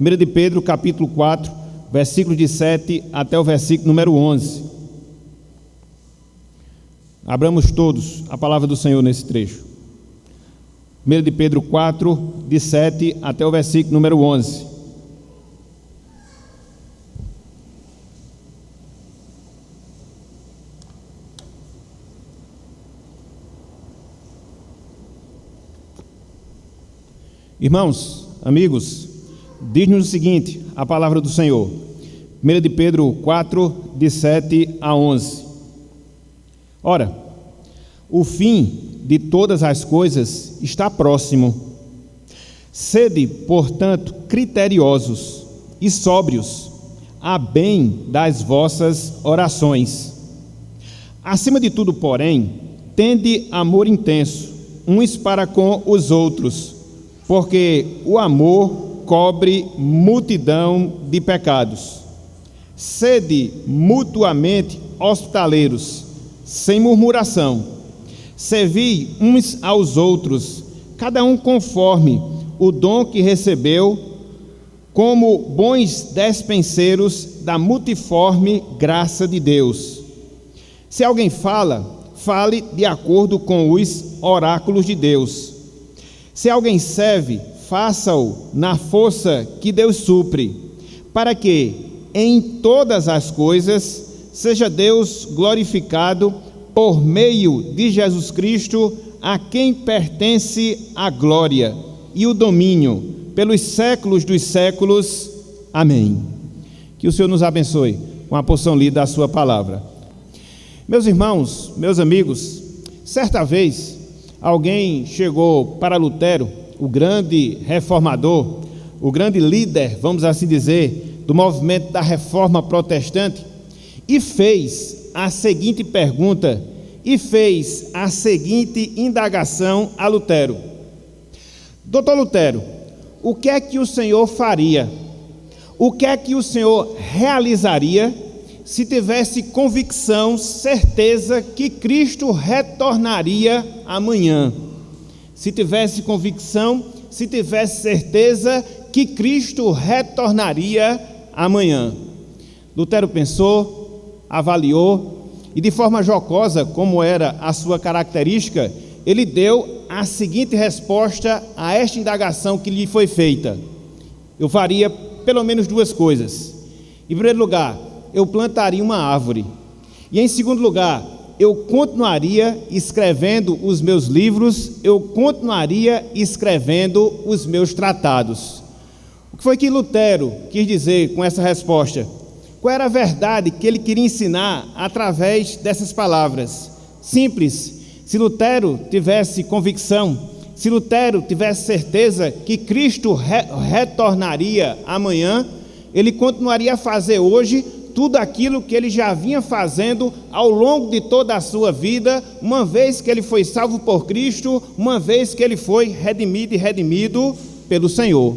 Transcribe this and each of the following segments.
1 de Pedro, capítulo 4, versículo de 7 até o versículo número 11. Abramos todos a palavra do Senhor nesse trecho. 1 de Pedro 4, de 7 até o versículo número 11. Irmãos, amigos, diz-nos o seguinte, a palavra do Senhor. 1 de Pedro 4, de 7 a 11. Ora, o fim de todas as coisas está próximo. Sede, portanto, criteriosos e sóbrios, a bem das vossas orações. Acima de tudo, porém, tende amor intenso, uns para com os outros, porque o amor cobre multidão de pecados. Sede mutuamente hospitaleiros, sem murmuração. Servi uns aos outros, cada um conforme o dom que recebeu, como bons despenseiros da multiforme graça de Deus. Se alguém fala, fale de acordo com os oráculos de Deus. Se alguém serve, faça-o na força que Deus supre, para que em todas as coisas seja Deus glorificado por meio de Jesus Cristo, a quem pertence a glória e o domínio pelos séculos dos séculos. Amém. Que o Senhor nos abençoe com a porção lida da sua palavra. Meus irmãos, meus amigos, certa vez alguém chegou para Lutero, o grande reformador, o grande líder, vamos assim dizer, do movimento da reforma protestante, e fez a seguinte pergunta, e fez a seguinte indagação a Lutero: Doutor Lutero, o que é que o senhor faria? O que é que o senhor realizaria se tivesse convicção, certeza que Cristo retornaria amanhã? Se tivesse convicção, se tivesse certeza que Cristo retornaria amanhã. Lutero pensou, avaliou e, de forma jocosa, como era a sua característica, ele deu a seguinte resposta a esta indagação que lhe foi feita: eu faria pelo menos duas coisas. Em primeiro lugar, eu plantaria uma árvore. E em segundo lugar, eu continuaria escrevendo os meus livros, eu continuaria escrevendo os meus tratados. O que foi que Lutero quis dizer com essa resposta? Qual era a verdade que ele queria ensinar através dessas palavras? Simples. Se Lutero tivesse convicção, se Lutero tivesse certeza que Cristo retornaria amanhã, ele continuaria a fazer hoje tudo aquilo que ele já vinha fazendo ao longo de toda a sua vida, uma vez que ele foi salvo por Cristo, uma vez que ele foi redimido e redimido pelo Senhor.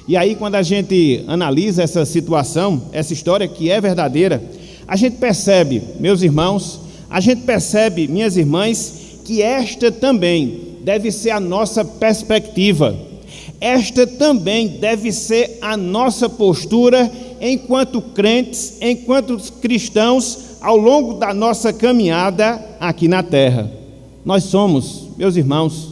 E aí, quando a gente analisa essa situação, essa história que é verdadeira, a gente percebe, meus irmãos, a gente percebe, minhas irmãs, que esta também deve ser a nossa perspectiva. Esta também deve ser a nossa postura enquanto crentes, enquanto cristãos, ao longo da nossa caminhada aqui na terra. Nós somos, meus irmãos,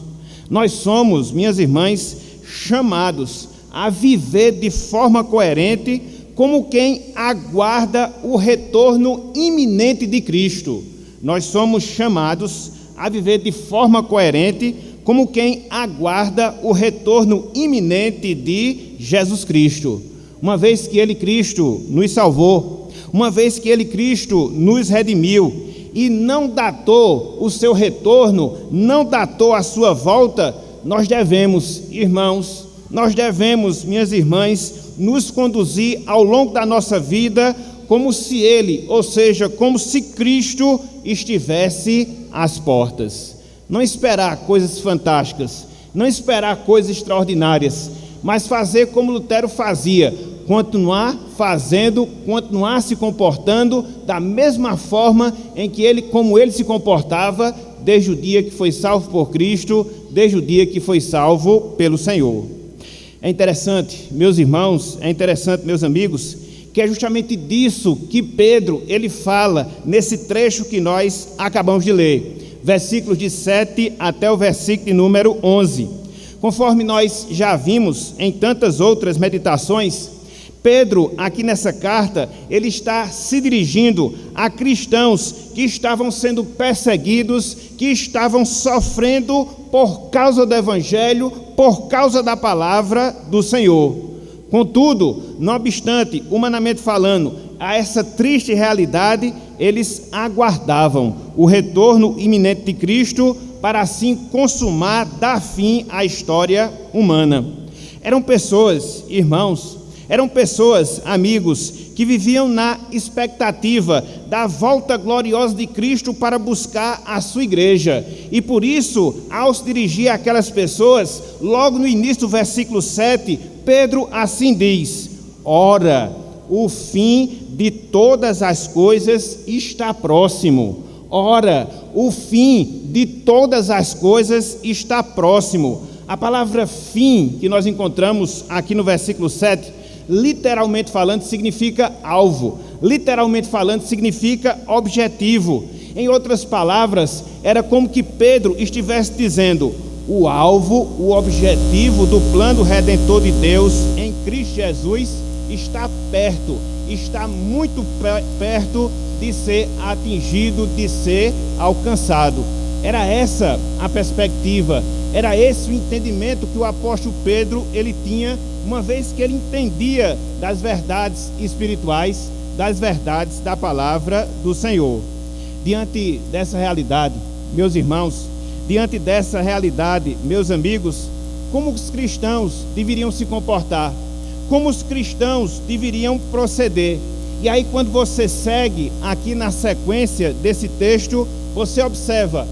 nós somos, minhas irmãs, chamados a viver de forma coerente como quem aguarda o retorno iminente de Cristo. Nós somos chamados a viver de forma coerente como quem aguarda o retorno iminente de Jesus Cristo. Uma vez que Ele, Cristo, nos salvou, uma vez que Ele, Cristo, nos redimiu e não datou o seu retorno, não datou a sua volta, nós devemos, irmãos, nós devemos, minhas irmãs, nos conduzir ao longo da nossa vida como se Ele, ou seja, como se Cristo estivesse às portas. Não esperar coisas fantásticas, não esperar coisas extraordinárias, mas fazer como Lutero fazia, continuar fazendo, continuar se comportando da mesma forma em que como ele se comportava desde o dia que foi salvo por Cristo, desde o dia que foi salvo pelo Senhor. É interessante, meus irmãos, é interessante, meus amigos, que é justamente disso que Pedro, ele fala nesse trecho que nós acabamos de ler, versículos de 7 até o versículo de número 11. Conforme nós já vimos em tantas outras meditações, Pedro, aqui nessa carta, ele está se dirigindo a cristãos que estavam sendo perseguidos, que estavam sofrendo por causa do Evangelho, por causa da palavra do Senhor. Contudo, não obstante, humanamente falando, a essa triste realidade, eles aguardavam o retorno iminente de Cristo para assim consumar, dar fim à história humana. Eram pessoas, irmãos, eram pessoas, amigos, que viviam na expectativa da volta gloriosa de Cristo para buscar a sua igreja. E por isso, ao se dirigir àquelas pessoas, logo no início do versículo 7, Pedro assim diz: ora, o fim de todas as coisas está próximo. Ora, o fim de todas as coisas está próximo. A palavra fim que nós encontramos aqui no versículo 7, literalmente falando, significa alvo. Literalmente falando, significa objetivo. Em outras palavras, era como que Pedro estivesse dizendo: o alvo, o objetivo do plano redentor de Deus em Cristo Jesus está perto, está muito perto de ser atingido, de ser alcançado. Era essa a perspectiva, era esse o entendimento que o apóstolo Pedro ele tinha, uma vez que ele entendia das verdades espirituais, das verdades da palavra do Senhor. Diante dessa realidade, meus irmãos, diante dessa realidade, meus amigos, como os cristãos deveriam se comportar? Como os cristãos deveriam proceder? E aí, quando você segue aqui na sequência desse texto, você observa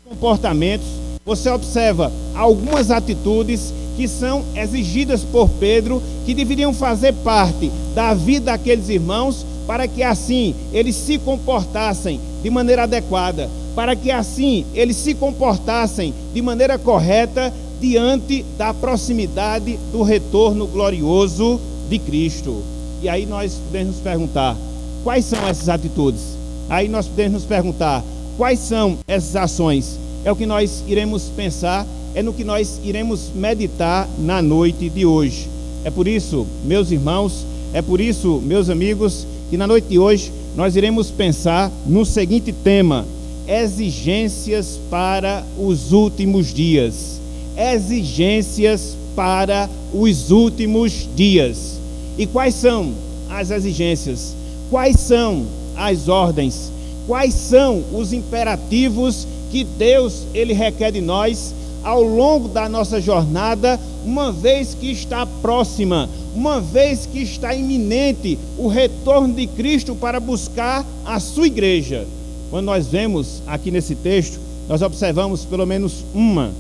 comportamentos, você observa algumas atitudes que são exigidas por Pedro, que deveriam fazer parte da vida daqueles irmãos, para que assim eles se comportassem de maneira adequada, para que assim eles se comportassem de maneira correta diante da proximidade do retorno glorioso de Cristo. E aí nós podemos nos perguntar, quais são essas atitudes? Aí nós podemos nos perguntar, quais são essas ações? É o que nós iremos pensar, é no que nós iremos meditar na noite de hoje. É por isso, meus irmãos, é por isso, meus amigos, que na noite de hoje nós iremos pensar no seguinte tema: exigências para os últimos dias. Exigências para os últimos dias. E quais são as exigências? Quais são as ordens? Quais são os imperativos que Deus ele requer de nós ao longo da nossa jornada, uma vez que está próxima, uma vez que está iminente o retorno de Cristo para buscar a sua igreja? Quando nós vemos aqui nesse texto, nós observamos pelo menos 1,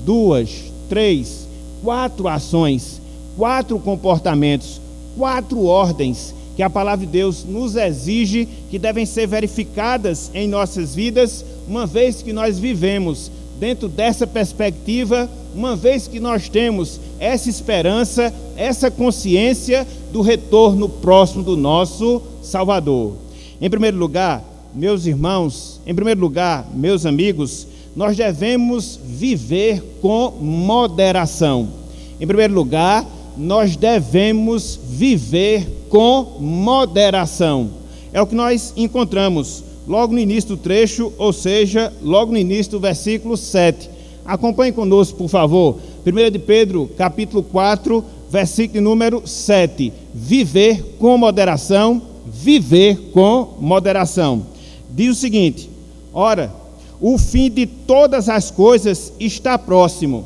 2, 3, 4 ações, 4 comportamentos, 4 ordens que a palavra de Deus nos exige, que devem ser verificadas em nossas vidas, uma vez que nós vivemos dentro dessa perspectiva, uma vez que nós temos essa esperança, essa consciência do retorno próximo do nosso Salvador. Em primeiro lugar, meus irmãos, em primeiro lugar, meus amigos, nós devemos viver com moderação. Em primeiro lugar, nós devemos viver com moderação. É o que nós encontramos logo no início do trecho, ou seja, logo no início do versículo 7. Acompanhe conosco, por favor. 1 de Pedro, capítulo 4, versículo número 7. Viver com moderação, viver com moderação. Diz o seguinte: ora, o fim de todas as coisas está próximo.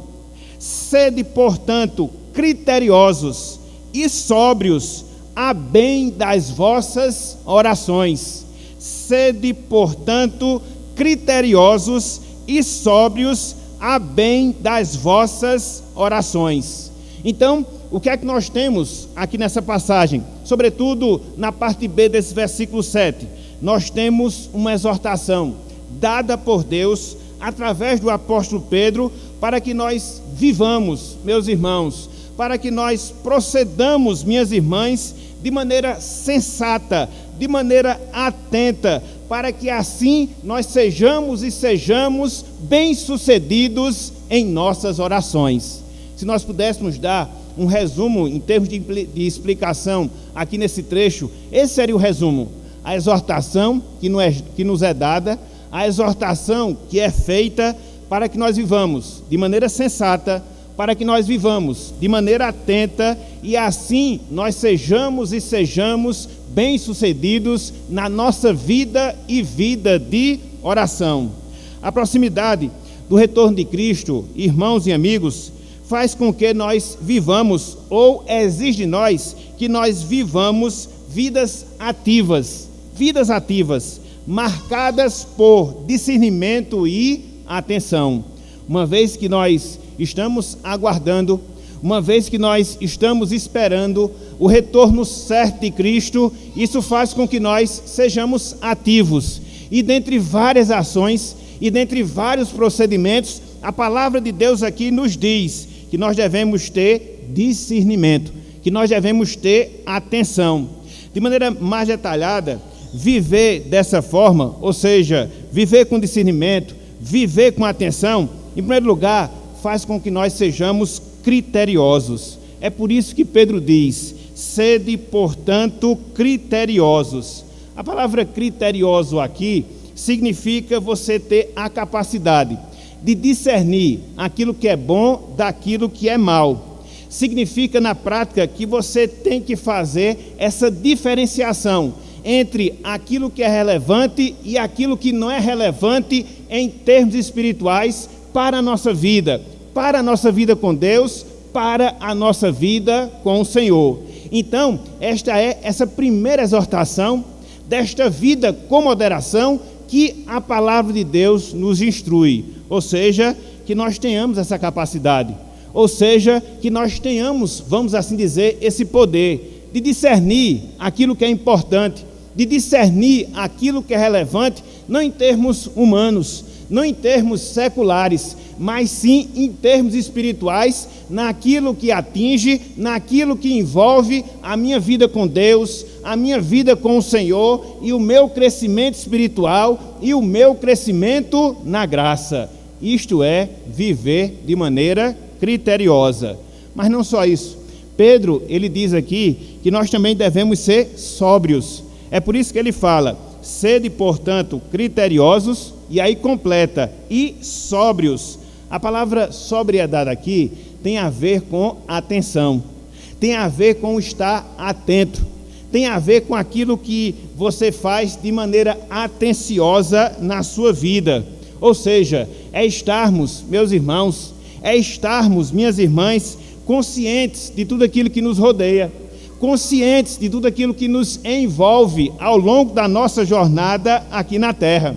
Sede, portanto, criteriosos e sóbrios a bem das vossas orações. Sede, portanto, criteriosos e sóbrios a bem das vossas orações. Então, o que é que nós temos aqui nessa passagem? Sobretudo na parte B desse versículo 7. Nós temos uma exortação dada por Deus através do apóstolo Pedro para que nós vivamos, meus irmãos, para que nós procedamos, minhas irmãs, de maneira sensata, de maneira atenta, para que assim nós sejamos bem-sucedidos em nossas orações. Se nós pudéssemos dar um resumo em termos de explicação aqui nesse trecho, esse seria o resumo: a exortação que nos é dada, a exortação que é feita para que nós vivamos de maneira sensata, para que nós vivamos de maneira atenta e assim nós sejamos bem-sucedidos na nossa vida e vida de oração. A proximidade do retorno de Cristo, irmãos e amigos, faz com que nós vivamos, ou exige de nós, que nós vivamos vidas ativas, marcadas por discernimento e atenção. Uma vez que nós estamos aguardando, uma vez que nós estamos esperando o retorno certo de Cristo, isso faz com que nós sejamos ativos. E dentre várias ações, e dentre vários procedimentos, a palavra de Deus aqui nos diz que nós devemos ter discernimento, que nós devemos ter atenção. De maneira mais detalhada, viver dessa forma, ou seja, viver com discernimento, viver com atenção, em primeiro lugar, faz com que nós sejamos criteriosos. É por isso que Pedro diz: sede, portanto, criteriosos. A palavra criterioso aqui significa você ter a capacidade de discernir aquilo que é bom daquilo que é mal. Significa, na prática, que você tem que fazer essa diferenciação entre aquilo que é relevante e aquilo que não é relevante em termos espirituais para a nossa vida com Deus, para a nossa vida com o Senhor. Então, esta é essa primeira exortação desta vida com moderação que a palavra de Deus nos instrui, ou seja, que nós tenhamos essa capacidade, ou seja, que nós tenhamos, vamos assim dizer, esse poder de discernir aquilo que é importante, de discernir aquilo que é relevante, não em termos humanos, não em termos seculares, mas sim em termos espirituais, naquilo que atinge, naquilo que envolve a minha vida com Deus, a minha vida com o Senhor e o meu crescimento espiritual e o meu crescimento na graça. Isto é, viver de maneira criteriosa. Mas não só isso. Pedro, ele diz aqui que nós também devemos ser sóbrios. É por isso que ele fala: sede, portanto, criteriosos, e aí completa, e sóbrios. A palavra sobriedade aqui tem a ver com atenção, tem a ver com estar atento, tem a ver com aquilo que você faz de maneira atenciosa na sua vida. Ou seja, é estarmos, meus irmãos, minhas irmãs, conscientes de tudo aquilo que nos rodeia, conscientes de tudo aquilo que nos envolve ao longo da nossa jornada aqui na terra.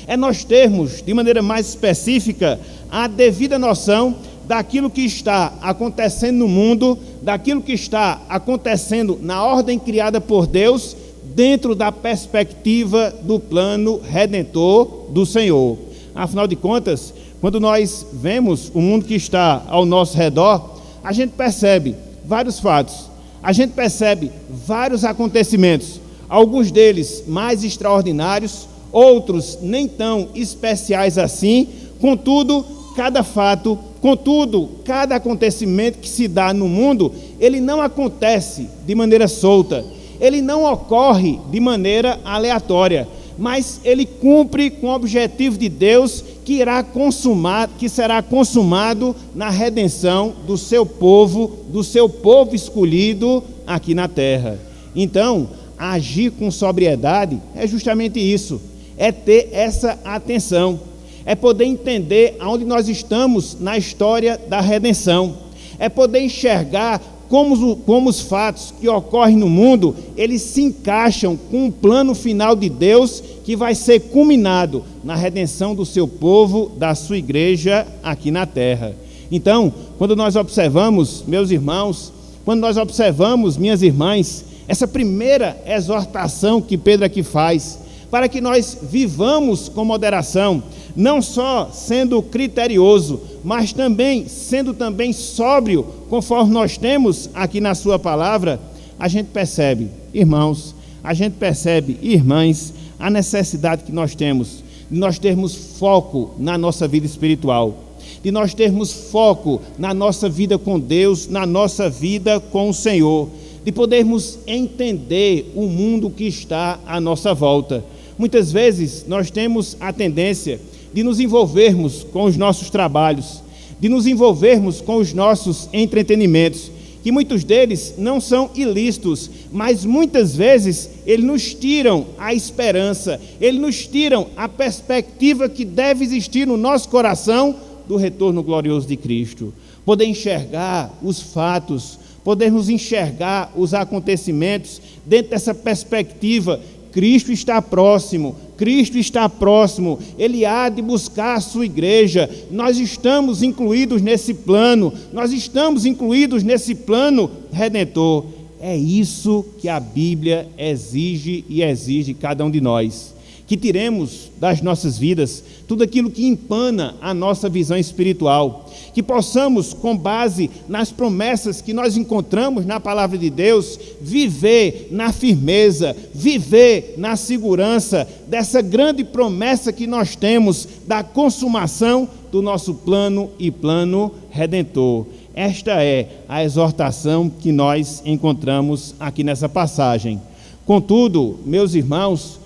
É nós termos, de maneira mais específica, a devida noção daquilo que está acontecendo no mundo, daquilo que está acontecendo na ordem criada por Deus, dentro da perspectiva do plano redentor do Senhor. Afinal de contas, quando nós vemos o mundo que está ao nosso redor, a gente percebe vários fatos, a gente percebe vários acontecimentos, alguns deles mais extraordinários, outros nem tão especiais assim. Contudo, cada fato, cada acontecimento que se dá no mundo, ele não acontece de maneira solta, ele não ocorre de maneira aleatória, mas ele cumpre com o objetivo de Deus que será consumado na redenção do seu povo escolhido aqui na terra. Então, agir com sobriedade é justamente isso, é ter essa atenção, é poder entender aonde nós estamos na história da redenção, é poder enxergar como os fatos que ocorrem no mundo, eles se encaixam com o plano final de Deus que vai ser culminado na redenção do seu povo, da sua igreja aqui na terra. Então, quando nós observamos, meus irmãos, quando nós observamos, minhas irmãs, essa primeira exortação que Pedro aqui faz para que nós vivamos com moderação, não só sendo criterioso, mas também sendo sóbrio, conforme nós temos aqui na sua palavra. A gente percebe, irmãos, irmãs, a necessidade que nós temos de nós termos foco na nossa vida espiritual, de nós termos foco na nossa vida com Deus, na nossa vida com o Senhor, de podermos entender o mundo que está à nossa volta. Muitas vezes nós temos a tendência de nos envolvermos com os nossos trabalhos, de nos envolvermos com os nossos entretenimentos, que muitos deles não são ilícitos, mas muitas vezes eles nos tiram a esperança, eles nos tiram a perspectiva que deve existir no nosso coração do retorno glorioso de Cristo. Poder enxergar os fatos, podermos enxergar os acontecimentos dentro dessa perspectiva. Cristo está próximo, Ele há de buscar a sua igreja, nós estamos incluídos nesse plano redentor. É isso que a Bíblia exige de cada um de nós, que tiremos das nossas vidas tudo aquilo que empana a nossa visão espiritual, que possamos, com base nas promessas que nós encontramos na palavra de Deus, viver na firmeza, viver na segurança dessa grande promessa que nós temos da consumação do nosso plano redentor. Esta é a exortação que nós encontramos aqui nessa passagem. Contudo, meus irmãos,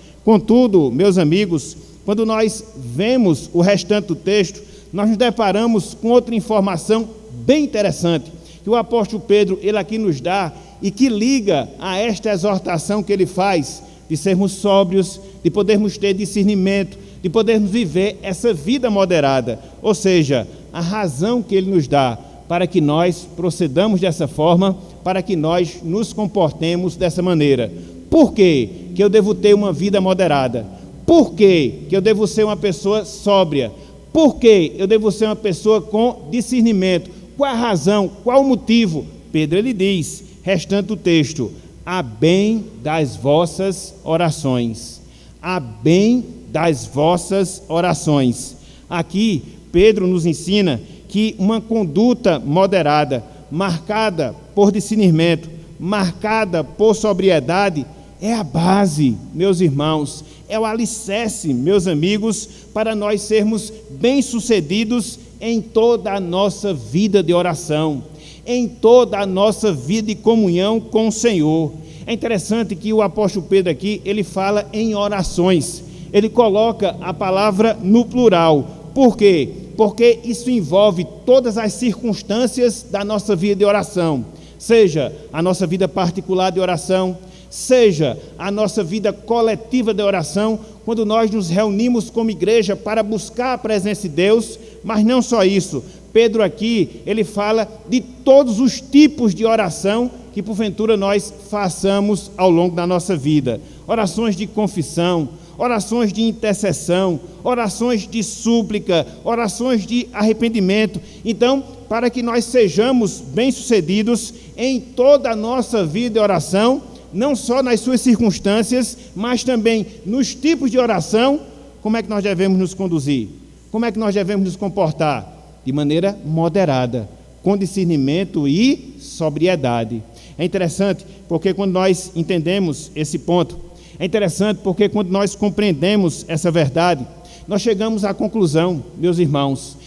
meus amigos, quando nós vemos o restante do texto, nós nos deparamos com outra informação bem interessante, que o apóstolo Pedro, ele aqui nos dá, e que liga a esta exortação que ele faz, de sermos sóbrios, de podermos ter discernimento, de podermos viver essa vida moderada, ou seja, a razão que ele nos dá para que nós procedamos dessa forma, para que nós nos comportemos dessa maneira. Por quê que eu devo ter uma vida moderada? Por quê que eu devo ser uma pessoa sóbria? Por que eu devo ser uma pessoa com discernimento? Qual a razão? Qual o motivo? Pedro, ele diz, restante do texto, a bem das vossas orações. A bem das vossas orações. Aqui, Pedro nos ensina que uma conduta moderada, marcada por discernimento, marcada por sobriedade, é a base, meus irmãos, é o alicerce, meus amigos, para nós sermos bem-sucedidos em toda a nossa vida de oração, em toda a nossa vida de comunhão com o Senhor. É interessante que o apóstolo Pedro aqui, ele fala em orações, ele coloca a palavra no plural. Por quê? Porque isso envolve todas as circunstâncias da nossa vida de oração, seja a nossa vida particular de oração, seja a nossa vida coletiva de oração, quando nós nos reunimos como igreja para buscar a presença de Deus, mas não só isso. Pedro aqui, ele fala de todos os tipos de oração que porventura nós façamos ao longo da nossa vida. Orações de confissão, orações de intercessão, orações de súplica, orações de arrependimento. Então, para que nós sejamos bem-sucedidos em toda a nossa vida de oração, não só nas suas circunstâncias, mas também nos tipos de oração, como é que nós devemos nos conduzir? Como é que nós devemos nos comportar? De maneira moderada, com discernimento e sobriedade. É interessante porque quando nós entendemos esse ponto, é interessante porque quando nós compreendemos essa verdade, nós chegamos à conclusão, meus irmãos,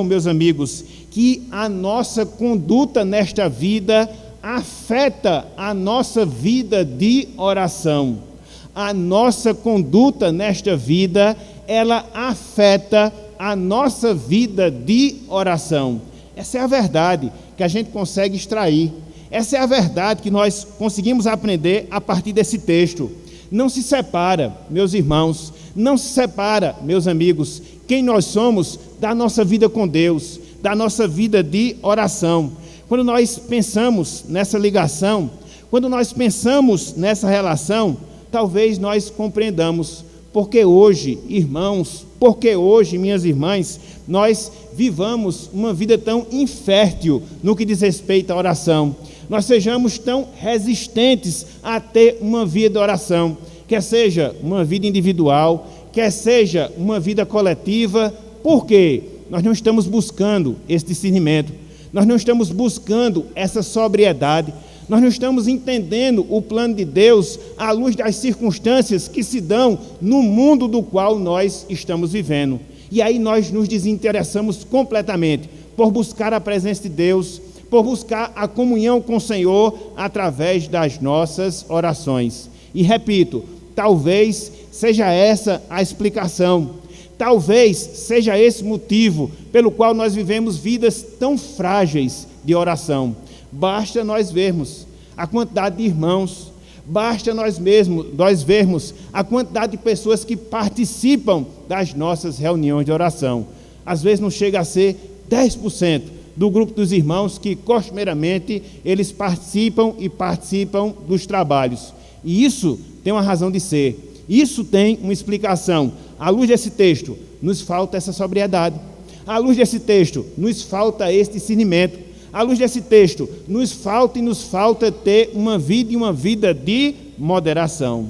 meus amigos, que a nossa conduta nesta vida afeta a nossa vida de oração. A nossa conduta nesta vida, ela afeta a nossa vida de oração. Essa é a verdade que a gente consegue extrair. Essa é a verdade que nós conseguimos aprender a partir desse texto. Não se separa, meus irmãos, não se separa, meus amigos, quem nós somos da nossa vida com Deus, da nossa vida de oração. Quando nós pensamos nessa ligação, quando nós pensamos nessa relação, talvez nós compreendamos porque hoje, irmãos, porque hoje, minhas irmãs, nós vivamos uma vida tão infértil no que diz respeito à oração. Nós sejamos tão resistentes a ter uma vida de oração. quer seja uma vida individual, quer seja uma vida coletiva. Por quê? Nós não estamos buscando esse discernimento, nós não estamos buscando essa sobriedade, nós não estamos entendendo o plano de Deus à luz das circunstâncias que se dão no mundo do qual nós estamos vivendo. E aí nós nos desinteressamos completamente por buscar a presença de Deus, por buscar a comunhão com o Senhor através das nossas orações. E repito, talvez seja essa a explicação, talvez seja esse motivo pelo qual nós vivemos vidas tão frágeis de oração. Basta nós vermos a quantidade de irmãos, basta nós vermos a quantidade de pessoas que participam das nossas reuniões de oração. Às vezes não chega a ser 10% do grupo dos irmãos que costumeiramente eles participam dos trabalhos. E isso tem uma razão de ser, isso tem uma explicação. À luz desse texto, nos falta essa sobriedade. À luz desse texto, nos falta esse discernimento. À luz desse texto, nos falta ter uma vida de moderação.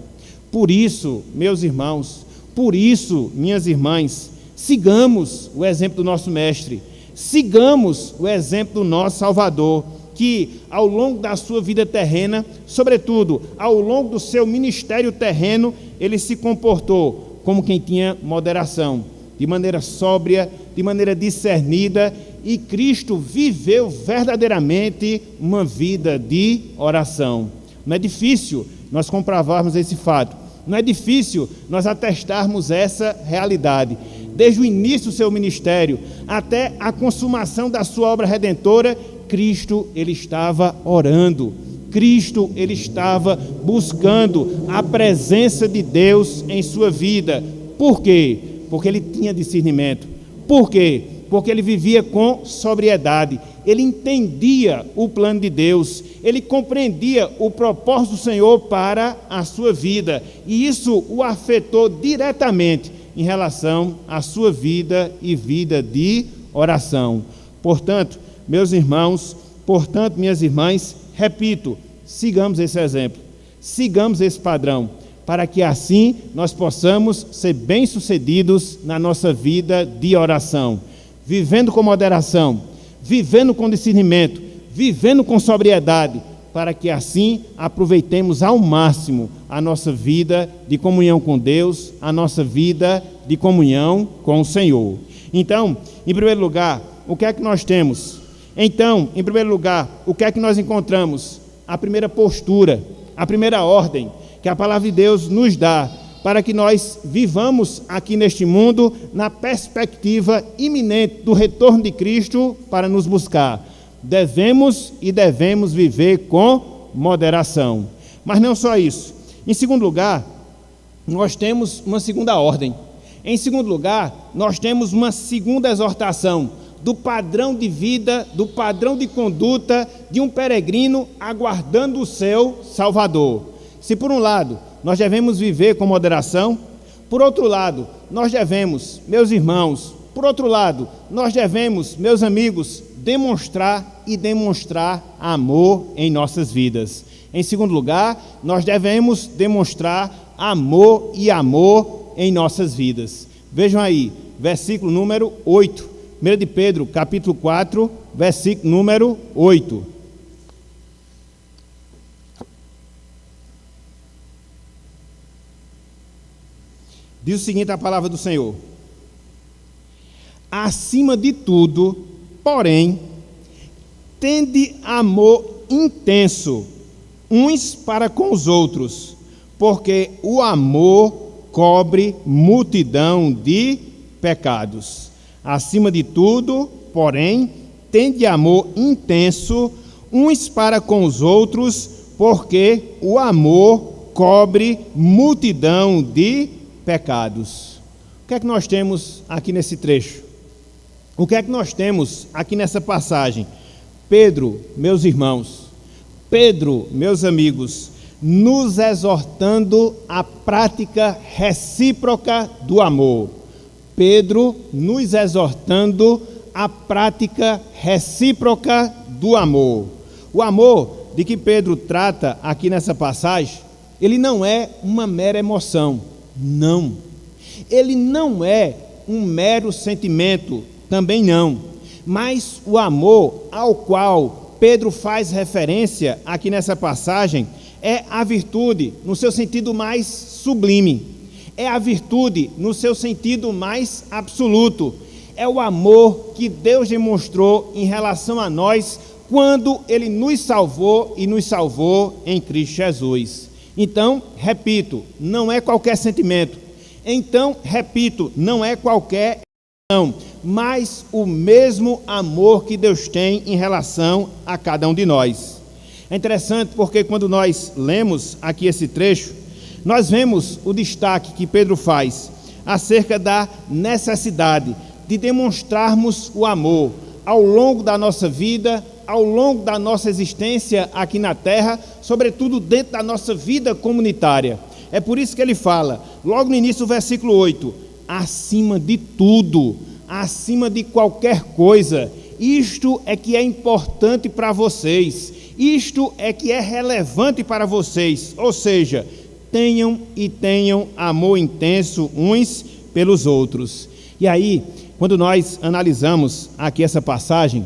Por isso, meus irmãos, por isso, minhas irmãs, sigamos o exemplo do nosso Mestre, sigamos o exemplo do nosso Salvador, que ao longo da sua vida terrena, sobretudo ao longo do seu ministério terreno, ele se comportou como quem tinha moderação, de maneira sóbria, de maneira discernida, e Cristo viveu verdadeiramente uma vida de oração. Não é difícil nós comprovarmos esse fato, não é difícil nós atestarmos essa realidade. Desde o início do seu ministério até a consumação da sua obra redentora, Cristo ele estava orando, Cristo ele estava buscando a presença de Deus em sua vida. Por quê? Porque ele tinha discernimento. Por quê? Porque ele vivia com sobriedade, ele entendia o plano de Deus, ele compreendia o propósito do Senhor para a sua vida, e isso o afetou diretamente em relação à sua vida e vida de oração. Portanto, meus irmãos, portanto, minhas irmãs, repito, sigamos esse exemplo, sigamos esse padrão, para que assim nós possamos ser bem-sucedidos na nossa vida de oração, vivendo com moderação, vivendo com discernimento, vivendo com sobriedade, para que assim aproveitemos ao máximo a nossa vida de comunhão com Deus, a nossa vida de comunhão com o Senhor. Então, em primeiro lugar, o que é que nós temos? Então, em primeiro lugar, o que é que nós encontramos? A primeira postura, a primeira ordem que a palavra de Deus nos dá para que nós vivamos aqui neste mundo na perspectiva iminente do retorno de Cristo para nos buscar. Devemos viver com moderação. Mas não só isso. Em segundo lugar, nós temos uma segunda ordem. Em segundo lugar, nós temos uma segunda exortação do padrão de vida, do padrão de conduta de um peregrino aguardando o seu Salvador. Se por um lado nós devemos viver com moderação, por outro lado, nós devemos, meus irmãos, por outro lado, nós devemos, meus amigos, demonstrar amor em nossas vidas. Em segundo lugar, nós devemos demonstrar amor em nossas vidas. Vejam aí, versículo número 8, 1 de Pedro, capítulo 4, versículo número 8. Diz o seguinte a palavra do Senhor: acima de tudo, porém, tende amor intenso uns para com os outros, porque o amor cobre multidão de pecados. Acima de tudo, porém, tende amor intenso uns para com os outros, porque o amor cobre multidão de pecados. O que é que nós temos aqui nesse trecho? O que é que nós temos aqui nessa passagem? Pedro, meus irmãos, Pedro, meus amigos, nos exortando à prática recíproca do amor. Pedro nos exortando à prática recíproca do amor. O amor de que Pedro trata aqui nessa passagem ele não é uma mera emoção, não. Ele não é um mero sentimento, também não. Mas o amor ao qual Pedro faz referência aqui nessa passagem é a virtude no seu sentido mais sublime. É a virtude no seu sentido mais absoluto. É o amor que Deus demonstrou em relação a nós quando Ele nos salvou e nos salvou em Cristo Jesus. Então, repito, não é qualquer sentimento. Então, repito, não é qualquer emoção, mas o mesmo amor que Deus tem em relação a cada um de nós. É interessante porque quando nós lemos aqui esse trecho, nós vemos o destaque que Pedro faz acerca da necessidade de demonstrarmos o amor ao longo da nossa vida, ao longo da nossa existência aqui na terra, sobretudo dentro da nossa vida comunitária. É por isso que ele fala, logo no início do versículo 8, acima de tudo, acima de qualquer coisa, isto é que é importante para vocês, isto é que é relevante para vocês, ou seja, tenham amor intenso uns pelos outros. E aí, quando nós analisamos aqui essa passagem,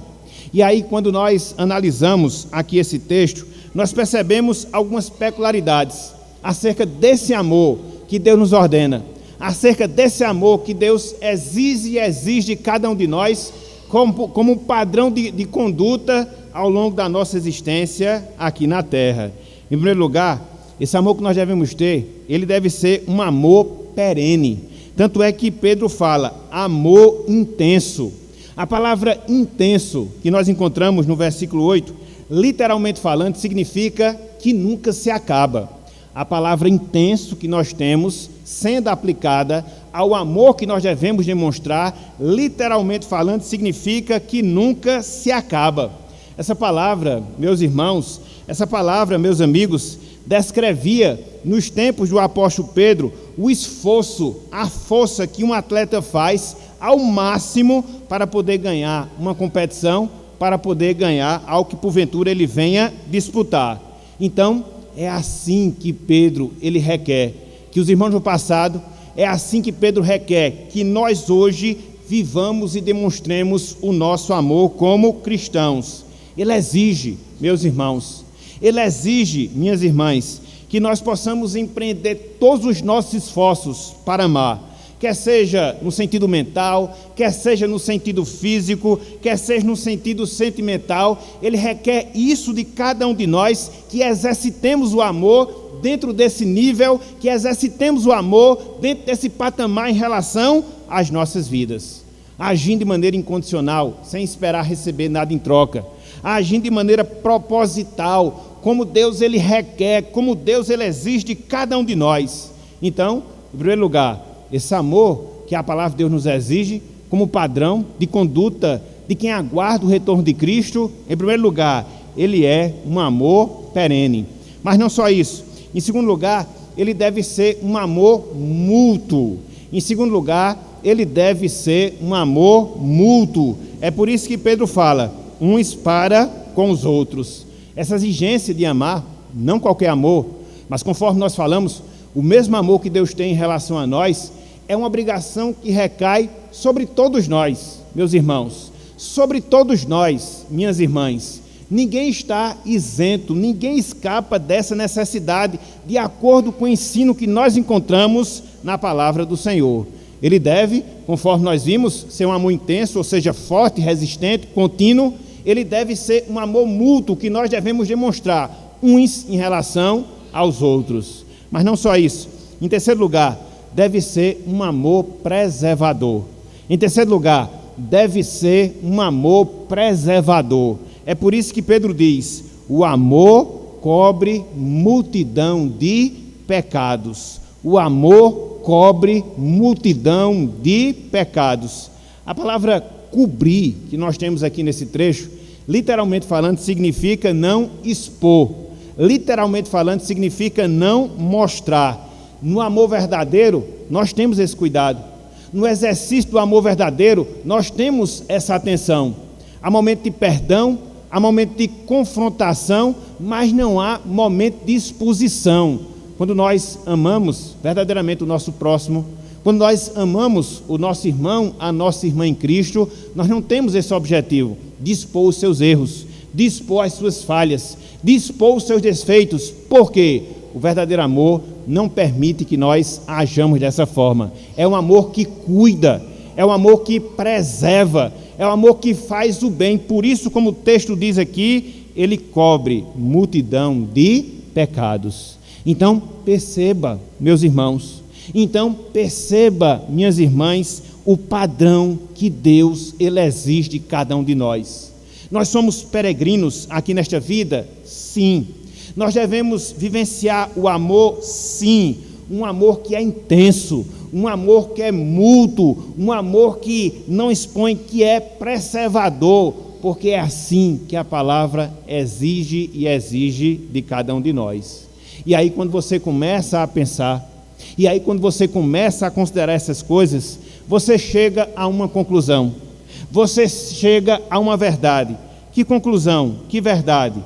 quando nós analisamos aqui esse texto, nós percebemos algumas peculiaridades acerca desse amor que Deus nos ordena, acerca desse amor que Deus exige de cada um de nós como padrão de conduta ao longo da nossa existência aqui na terra. Em primeiro lugar, esse amor que nós devemos ter, ele deve ser um amor perene. Tanto é que Pedro fala, amor intenso. A palavra intenso, que nós encontramos no versículo 8, literalmente falando, significa que nunca se acaba. A palavra intenso que nós temos, sendo aplicada ao amor que nós devemos demonstrar, literalmente falando, significa que nunca se acaba. Essa palavra, meus irmãos, essa palavra, meus amigos, descrevia, nos tempos do apóstolo Pedro, o esforço, a força que um atleta faz ao máximo para poder ganhar uma competição, para poder ganhar algo que porventura ele venha disputar. Então, é assim que Pedro, ele requer, que os irmãos do passado, é assim que Pedro requer, que nós hoje vivamos e demonstremos o nosso amor como cristãos. Ele exige, meus irmãos, ele exige, minhas irmãs, que nós possamos empreender todos os nossos esforços para amar, quer seja no sentido mental, quer seja no sentido físico, quer seja no sentido sentimental. Ele requer isso de cada um de nós, que exercitemos o amor dentro desse nível, que exercitemos o amor dentro desse patamar em relação às nossas vidas, agindo de maneira incondicional, sem esperar receber nada em troca, agindo de maneira proposital, como Deus ele requer, como Deus ele exige de cada um de nós. Então, em primeiro lugar, esse amor que a palavra de Deus nos exige como padrão de conduta de quem aguarda o retorno de Cristo, em primeiro lugar, ele é um amor perene. Mas não só isso. Em segundo lugar, ele deve ser um amor mútuo. Em segundo lugar, ele deve ser um amor mútuo. É por isso que Pedro fala, uns para com os outros. Essa exigência de amar, não qualquer amor, mas conforme nós falamos, o mesmo amor que Deus tem em relação a nós, é uma obrigação que recai sobre todos nós, meus irmãos, sobre todos nós, minhas irmãs. Ninguém está isento, ninguém escapa dessa necessidade, de acordo com o ensino que nós encontramos na palavra do Senhor. Ele deve, conforme nós vimos, ser um amor intenso, ou seja, forte, resistente, contínuo. Ele deve ser um amor mútuo que nós devemos demonstrar uns em relação aos outros. Mas não só isso. Em terceiro lugar, deve ser um amor preservador. Em terceiro lugar, deve ser um amor preservador. É por isso que Pedro diz, o amor cobre multidão de pecados. O amor cobre multidão de pecados. A palavra cobrir, que nós temos aqui nesse trecho, literalmente falando, significa não expor. Literalmente falando, significa não mostrar. No amor verdadeiro, nós temos esse cuidado. No exercício do amor verdadeiro, nós temos essa atenção. Há momento de perdão, há momento de confrontação, mas não há momento de exposição. quando nós amamos verdadeiramente o nosso próximo, quando nós amamos o nosso irmão, a nossa irmã em Cristo, nós não temos esse objetivo de expor os seus erros, de expor as suas falhas, de expor os seus defeitos, porque o verdadeiro amor não permite que nós ajamos dessa forma. É um amor que cuida, é um amor que preserva, é um amor que faz o bem. Por isso, como o texto diz aqui, ele cobre multidão de pecados. Então, perceba, meus irmãos, minhas irmãs, o padrão que Deus ele exige de cada um de nós. Nós somos peregrinos aqui nesta vida? Sim. Nós devemos vivenciar o amor? Sim. Um amor que é intenso, um amor que é mútuo, um amor que não expõe, que é preservador, porque é assim que a palavra exige e exige de cada um de nós. E aí quando você começa a pensar, e aí quando você começa a considerar essas coisas, você chega a uma conclusão, você chega a uma verdade. Que conclusão? Que verdade?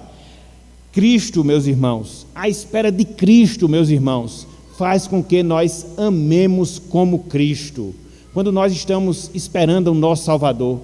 Cristo, meus irmãos, a espera de Cristo, meus irmãos, faz com que nós amemos como Cristo. Quando nós estamos esperando o nosso Salvador,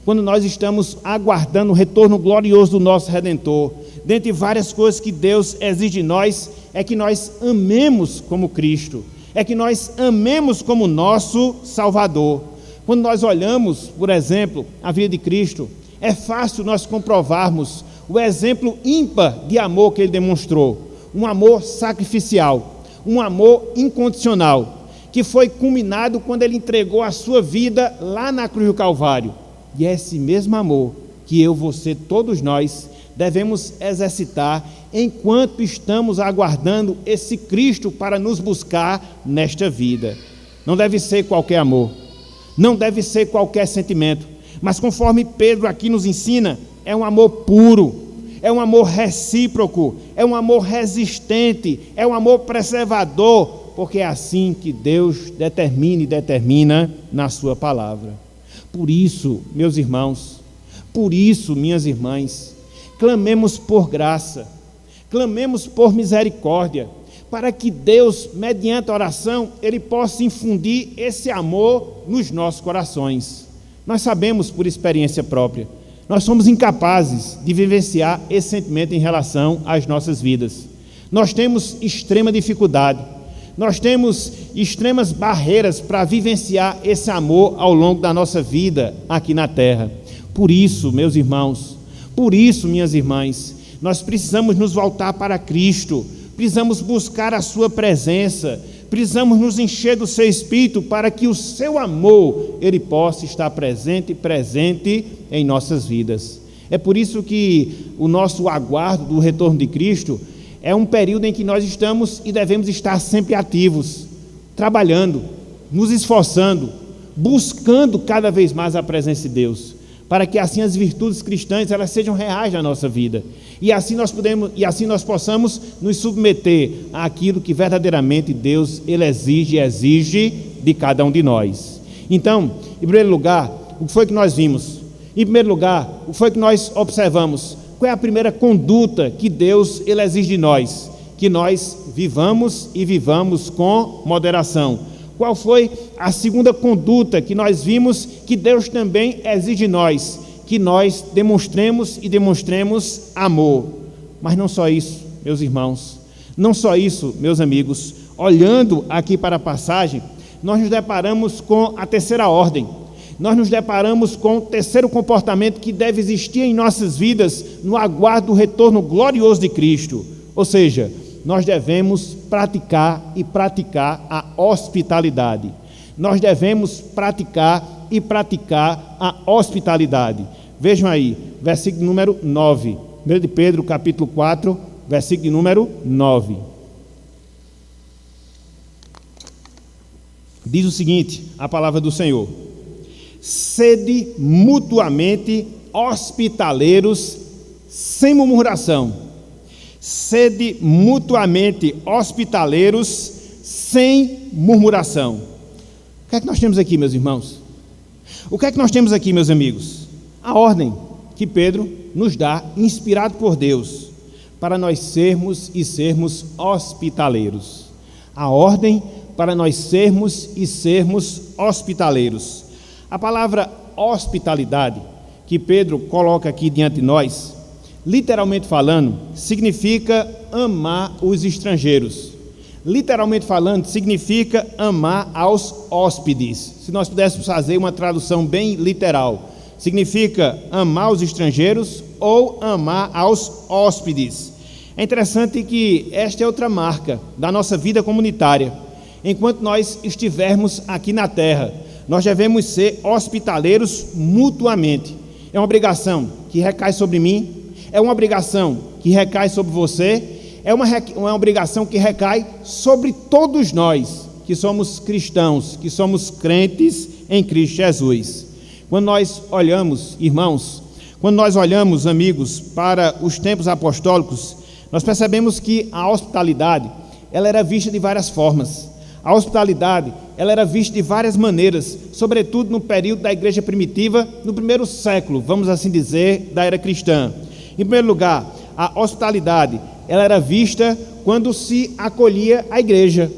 quando nós estamos aguardando o retorno glorioso do nosso Redentor, dentre várias coisas que Deus exige de nós, é que nós amemos como Cristo, é que nós amemos como nosso Salvador. Quando nós olhamos, por exemplo, a vida de Cristo, é fácil nós comprovarmos o exemplo ímpar de amor que ele demonstrou, um amor sacrificial, um amor incondicional, que foi culminado quando ele entregou a sua vida lá na cruz do Calvário. E é esse mesmo amor que eu, você, todos nós devemos exercitar enquanto estamos aguardando esse Cristo para nos buscar nesta vida. Não deve ser qualquer amor, não deve ser qualquer sentimento, mas conforme Pedro aqui nos ensina, é um amor puro, é um amor recíproco, é um amor resistente, é um amor preservador, porque é assim que Deus determina e determina na sua palavra. Por isso, meus irmãos, por isso, minhas irmãs, clamemos por graça, clamemos por misericórdia, para que Deus, mediante a oração, Ele possa infundir esse amor nos nossos corações. Nós sabemos por experiência própria, nós somos incapazes de vivenciar esse sentimento em relação às nossas vidas. Nós temos extrema dificuldade, nós temos extremas barreiras para vivenciar esse amor ao longo da nossa vida aqui na terra. Por isso, meus irmãos, por isso, minhas irmãs, nós precisamos nos voltar para Cristo, precisamos buscar a sua presença, precisamos nos encher do seu Espírito para que o seu amor, ele possa estar presente em nossas vidas. É por isso que o nosso aguardo do retorno de Cristo é um período em que nós estamos e devemos estar sempre ativos, trabalhando, nos esforçando, buscando cada vez mais a presença de Deus, para que assim as virtudes cristãs elas sejam reais na nossa vida. E assim nós possamos nos submeter àquilo que verdadeiramente Deus ele exige de cada um de nós. Então, em primeiro lugar, o que foi que nós vimos? Em primeiro lugar, o que foi que nós observamos? Qual é a primeira conduta que Deus ele exige de nós? Que nós vivamos e vivamos com moderação. Qual foi a segunda conduta que nós vimos que Deus também exige de nós? Que nós demonstremos amor. Mas não só isso, meus irmãos, não só isso, meus amigos. Olhando aqui para a passagem, nós nos deparamos com a terceira ordem, nós nos deparamos com o terceiro comportamento que deve existir em nossas vidas no aguardo do retorno glorioso de Cristo. Ou seja, nós devemos praticar a hospitalidade. Nós devemos praticar a hospitalidade. Vejam aí, versículo número 9, 1 de Pedro, capítulo 4, versículo número 9. Diz o seguinte, a palavra do Senhor: sede mutuamente hospitaleiros sem murmuração. Sede mutuamente hospitaleiros sem murmuração. O que é que nós temos aqui, meus irmãos? O que é que nós temos aqui, meus amigos? A ordem que Pedro nos dá, inspirado por Deus, para nós sermos hospitaleiros. A ordem para nós sermos hospitaleiros. A palavra hospitalidade que Pedro coloca aqui diante de nós, literalmente falando, significa amar os estrangeiros. Literalmente falando, significa amar aos hóspedes. Se nós pudéssemos fazer uma tradução bem literal, significa amar os estrangeiros ou amar aos hóspedes. É interessante que esta é outra marca da nossa vida comunitária. Enquanto nós estivermos aqui na terra, nós devemos ser hospitaleiros mutuamente. É uma obrigação que recai sobre mim, é uma obrigação que recai sobre você, é uma obrigação que recai sobre todos nós que somos cristãos, que somos crentes em Cristo Jesus. Quando nós olhamos, irmãos, quando nós olhamos, amigos, para os tempos apostólicos, nós percebemos que a hospitalidade, ela era vista de várias formas. A hospitalidade, ela era vista de várias maneiras, sobretudo no período da igreja primitiva, no primeiro século, vamos assim dizer, da era cristã. Em primeiro lugar, a hospitalidade, ela era vista quando se acolhia a igreja,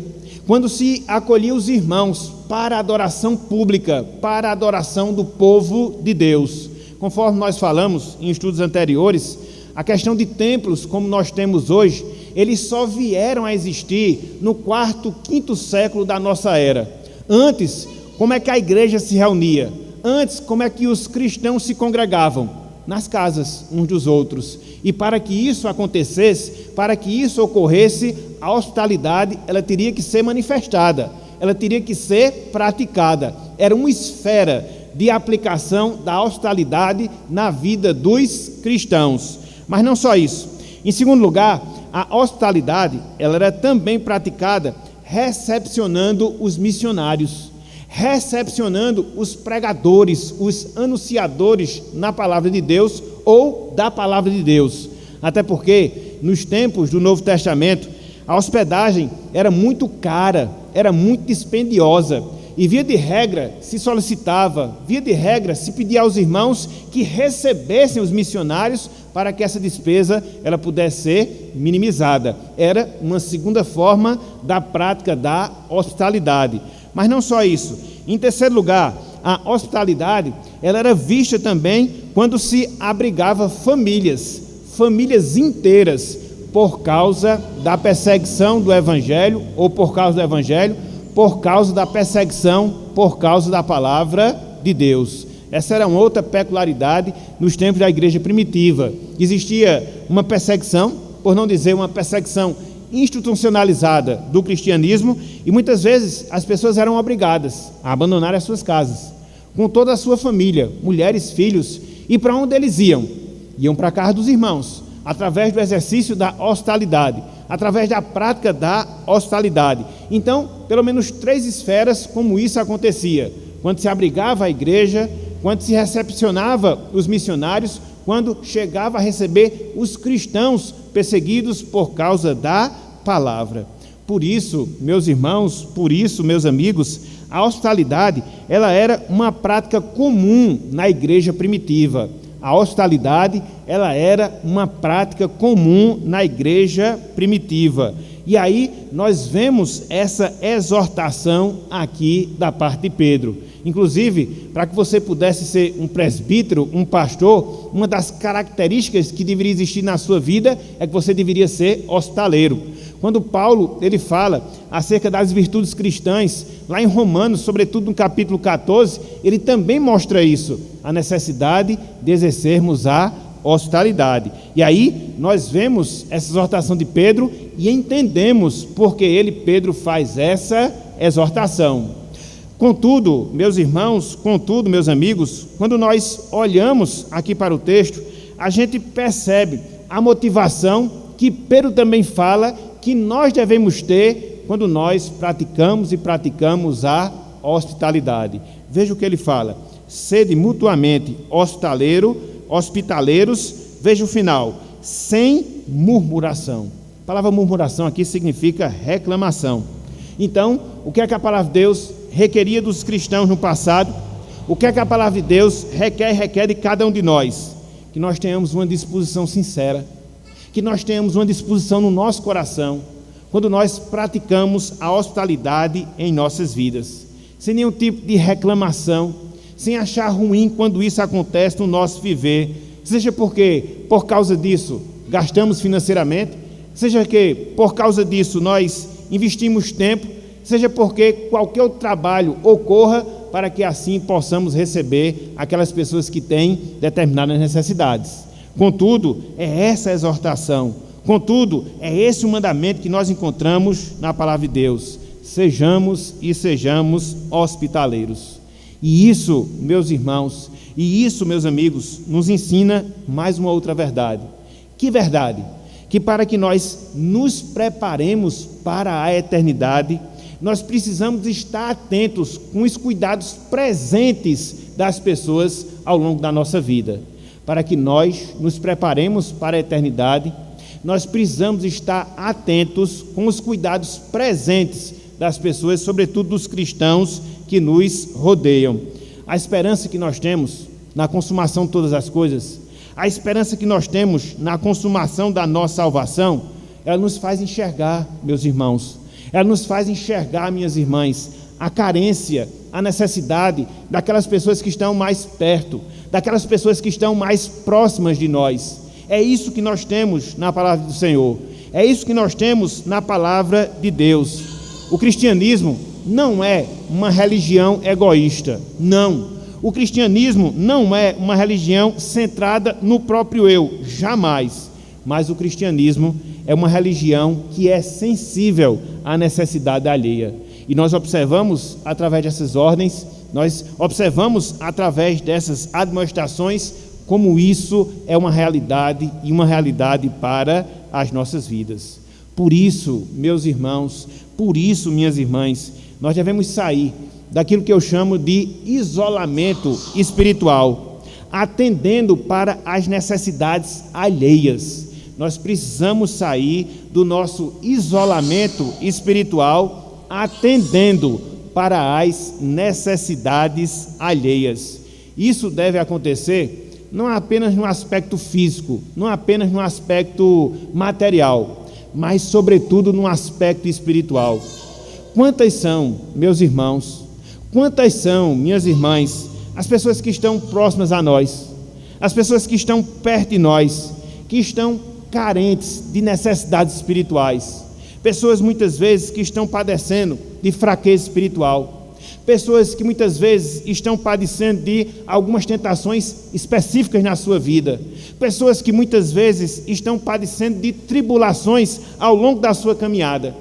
quando se acolhia os irmãos para a adoração pública, para a adoração do povo de Deus. Conforme nós falamos em estudos anteriores, a questão de templos como nós temos hoje, eles só vieram a existir no quarto, quinto século da nossa era. Antes, como é que a igreja se reunia? Antes, como é que os cristãos se congregavam? Nas casas uns dos outros. E para que isso acontecesse, para que isso ocorresse, a hospitalidade, ela teria que ser manifestada, ela teria que ser praticada. Era uma esfera de aplicação da hospitalidade na vida dos cristãos. Mas não só isso. Em segundo lugar, a hospitalidade, ela era também praticada recepcionando os missionários, recepcionando os pregadores, os anunciadores na palavra de Deus ou da palavra de Deus. Até porque, nos tempos do Novo Testamento, a hospedagem era muito cara, era muito dispendiosa. E via de regra se solicitava, via de regra se pedia aos irmãos que recebessem os missionários para que essa despesa ela pudesse ser minimizada. Era uma segunda forma da prática da hospitalidade. Mas não só isso. Em terceiro lugar, a hospitalidade ela era vista também quando se abrigava famílias inteiras, por causa da perseguição do Evangelho, ou por causa do Evangelho, por causa da perseguição, por causa da palavra de Deus. Essa era uma outra peculiaridade nos tempos da igreja primitiva. Existia uma perseguição, por não dizer uma perseguição institucionalizada do cristianismo, e muitas vezes as pessoas eram obrigadas a abandonar as suas casas, com toda a sua família, mulheres, filhos, e para onde eles iam? Iam para a casa dos irmãos, através do exercício da hospitalidade, através da prática da hospitalidade. Então, pelo menos 3 esferas como isso acontecia: quando se abrigava a igreja, quando se recepcionava os missionários, quando chegava a receber os cristãos perseguidos por causa da palavra. Por isso, meus irmãos, por isso, meus amigos, a hospitalidade, ela era uma prática comum na igreja primitiva. A hospitalidade, ela era uma prática comum na igreja primitiva. E aí nós vemos essa exortação aqui da parte de Pedro. Inclusive, para que você pudesse ser um presbítero, um pastor, uma das características que deveria existir na sua vida é que você deveria ser hospitaleiro. Quando Paulo ele fala acerca das virtudes cristãs, lá em Romanos, sobretudo no capítulo 14, ele também mostra isso, a necessidade de exercermos a hospitalidade. E aí nós vemos essa exortação de Pedro e entendemos porque Pedro faz essa exortação. Contudo, meus irmãos, meus amigos, quando nós olhamos aqui para o texto, a gente percebe a motivação que Pedro também fala que nós devemos ter quando nós praticamos a hospitalidade. Veja o que ele fala: sede mutuamente hospitaleiros, veja o final, sem murmuração. A palavra murmuração aqui significa reclamação. Então, o que é que a palavra de Deus requeria dos cristãos no passado? O que é que a palavra de Deus requer de cada um de nós? Que nós tenhamos uma disposição sincera, que nós tenhamos uma disposição no nosso coração, quando nós praticamos a hospitalidade em nossas vidas, sem nenhum tipo de reclamação, sem achar ruim quando isso acontece no nosso viver, seja porque, por causa disso, gastamos financeiramente, seja que, por causa disso, nós investimos tempo, seja porque qualquer outro trabalho ocorra para que assim possamos receber aquelas pessoas que têm determinadas necessidades. Contudo, é essa a exortação, contudo, é esse o mandamento que nós encontramos na palavra de Deus: sejamos hospitaleiros. E isso, meus irmãos, e isso, meus amigos, nos ensina mais uma outra verdade. Que verdade? Que para que nós nos preparemos para a eternidade, nós precisamos estar atentos com os cuidados presentes das pessoas ao longo da nossa vida. Para que nós nos preparemos para a eternidade, nós precisamos estar atentos com os cuidados presentes das pessoas, sobretudo dos cristãos que nos rodeiam. A esperança que nós temos na consumação de todas as coisas, a esperança que nós temos na consumação da nossa salvação, ela nos faz enxergar, meus irmãos, ela nos faz enxergar, minhas irmãs, a carência, a necessidade daquelas pessoas que estão mais perto, daquelas pessoas que estão mais próximas de nós. É isso que nós temos na palavra do Senhor, é isso que nós temos na palavra de Deus. O cristianismo não é uma religião egoísta, não. O cristianismo não é uma religião centrada no próprio eu, jamais. Mas o cristianismo é uma religião que é sensível à necessidade alheia. E nós observamos através dessas ordens, nós observamos através dessas admoestações como isso é uma realidade e uma realidade para as nossas vidas. Por isso, meus irmãos, por isso, minhas irmãs, nós devemos sair daquilo que eu chamo de isolamento espiritual, atendendo para as necessidades alheias. Nós precisamos sair do nosso isolamento espiritual, atendendo para as necessidades alheias. Isso deve acontecer não apenas no aspecto físico, não apenas no aspecto material, mas sobretudo no aspecto espiritual. Quantas são, meus irmãos, quantas são, minhas irmãs, as pessoas que estão próximas a nós, as pessoas que estão perto de nós, que estão carentes de necessidades espirituais, pessoas muitas vezes que estão padecendo de fraqueza espiritual, pessoas que muitas vezes estão padecendo de algumas tentações específicas na sua vida, pessoas que muitas vezes estão padecendo de tribulações ao longo da sua caminhada.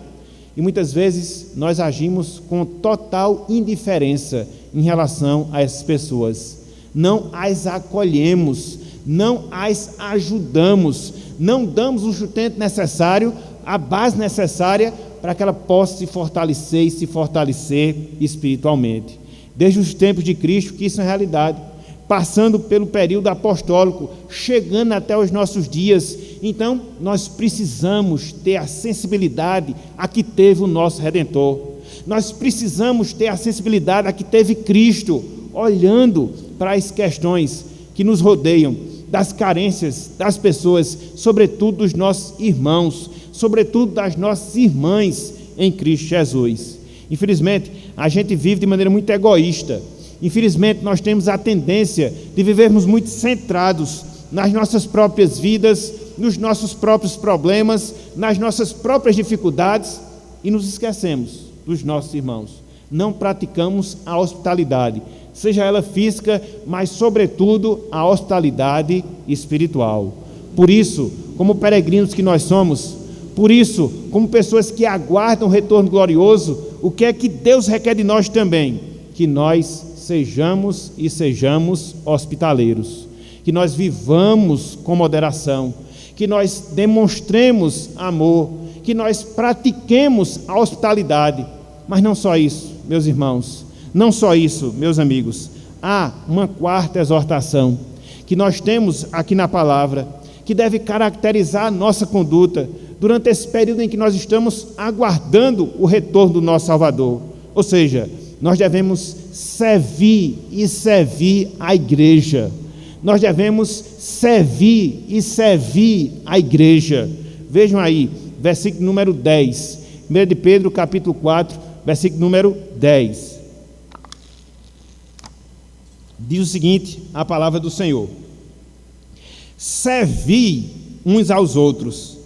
E muitas vezes nós agimos com total indiferença em relação a essas pessoas. Não as acolhemos, não as ajudamos, não damos o sustento necessário, a base necessária para que ela possa se fortalecer e se fortalecer espiritualmente. Desde os tempos de Cristo, que isso é realidade, passando pelo período apostólico, chegando até os nossos dias. Então, nós precisamos ter a sensibilidade a que teve o nosso Redentor. Nós precisamos ter a sensibilidade a que teve Cristo, olhando para as questões que nos rodeiam, das carências das pessoas, sobretudo dos nossos irmãos, sobretudo das nossas irmãs em Cristo Jesus. Infelizmente, a gente vive de maneira muito egoísta. Infelizmente, nós temos a tendência de vivermos muito centrados nas nossas próprias vidas, nos nossos próprios problemas, nas nossas próprias dificuldades e nos esquecemos dos nossos irmãos. Não praticamos a hospitalidade, seja ela física, mas sobretudo a hospitalidade espiritual. Por isso, como peregrinos que nós somos, por isso, como pessoas que aguardam o retorno glorioso, o que é que Deus requer de nós também? Que nós sejamos hospitaleiros, que nós vivamos com moderação, que nós demonstremos amor, que nós pratiquemos a hospitalidade. Mas não só isso, meus irmãos, não só isso, meus amigos. Há uma quarta exortação que nós temos aqui na palavra, que deve caracterizar a nossa conduta durante esse período em que nós estamos aguardando o retorno do nosso Salvador. Ou seja, nós devemos servir a igreja. nós devemos servir e servir a igreja. Vejam aí, versículo número 10, 1 de Pedro capítulo 4, versículo número 10. Diz o seguinte, a palavra do Senhor: servi uns aos outros,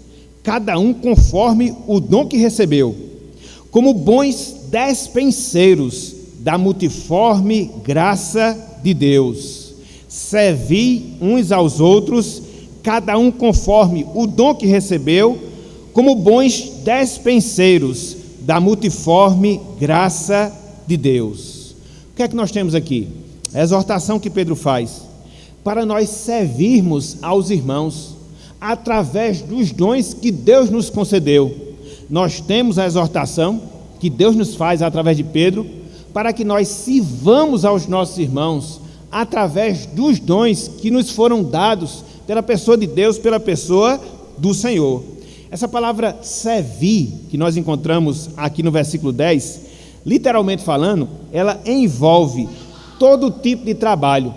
cada um conforme o dom que recebeu, como bons despenseiros da multiforme graça de Deus. Servi uns aos outros, cada um conforme o dom que recebeu, como bons despenseiros da multiforme graça de Deus. O que é que nós temos aqui? A exortação que Pedro faz para nós servirmos aos irmãos através dos dons que Deus nos concedeu. Nós temos a exortação que Deus nos faz através de Pedro para que nós sirvamos aos nossos irmãos através dos dons que nos foram dados pela pessoa de Deus, pela pessoa do Senhor. Essa palavra servir, que nós encontramos aqui no versículo 10, literalmente falando, ela envolve todo tipo de trabalho,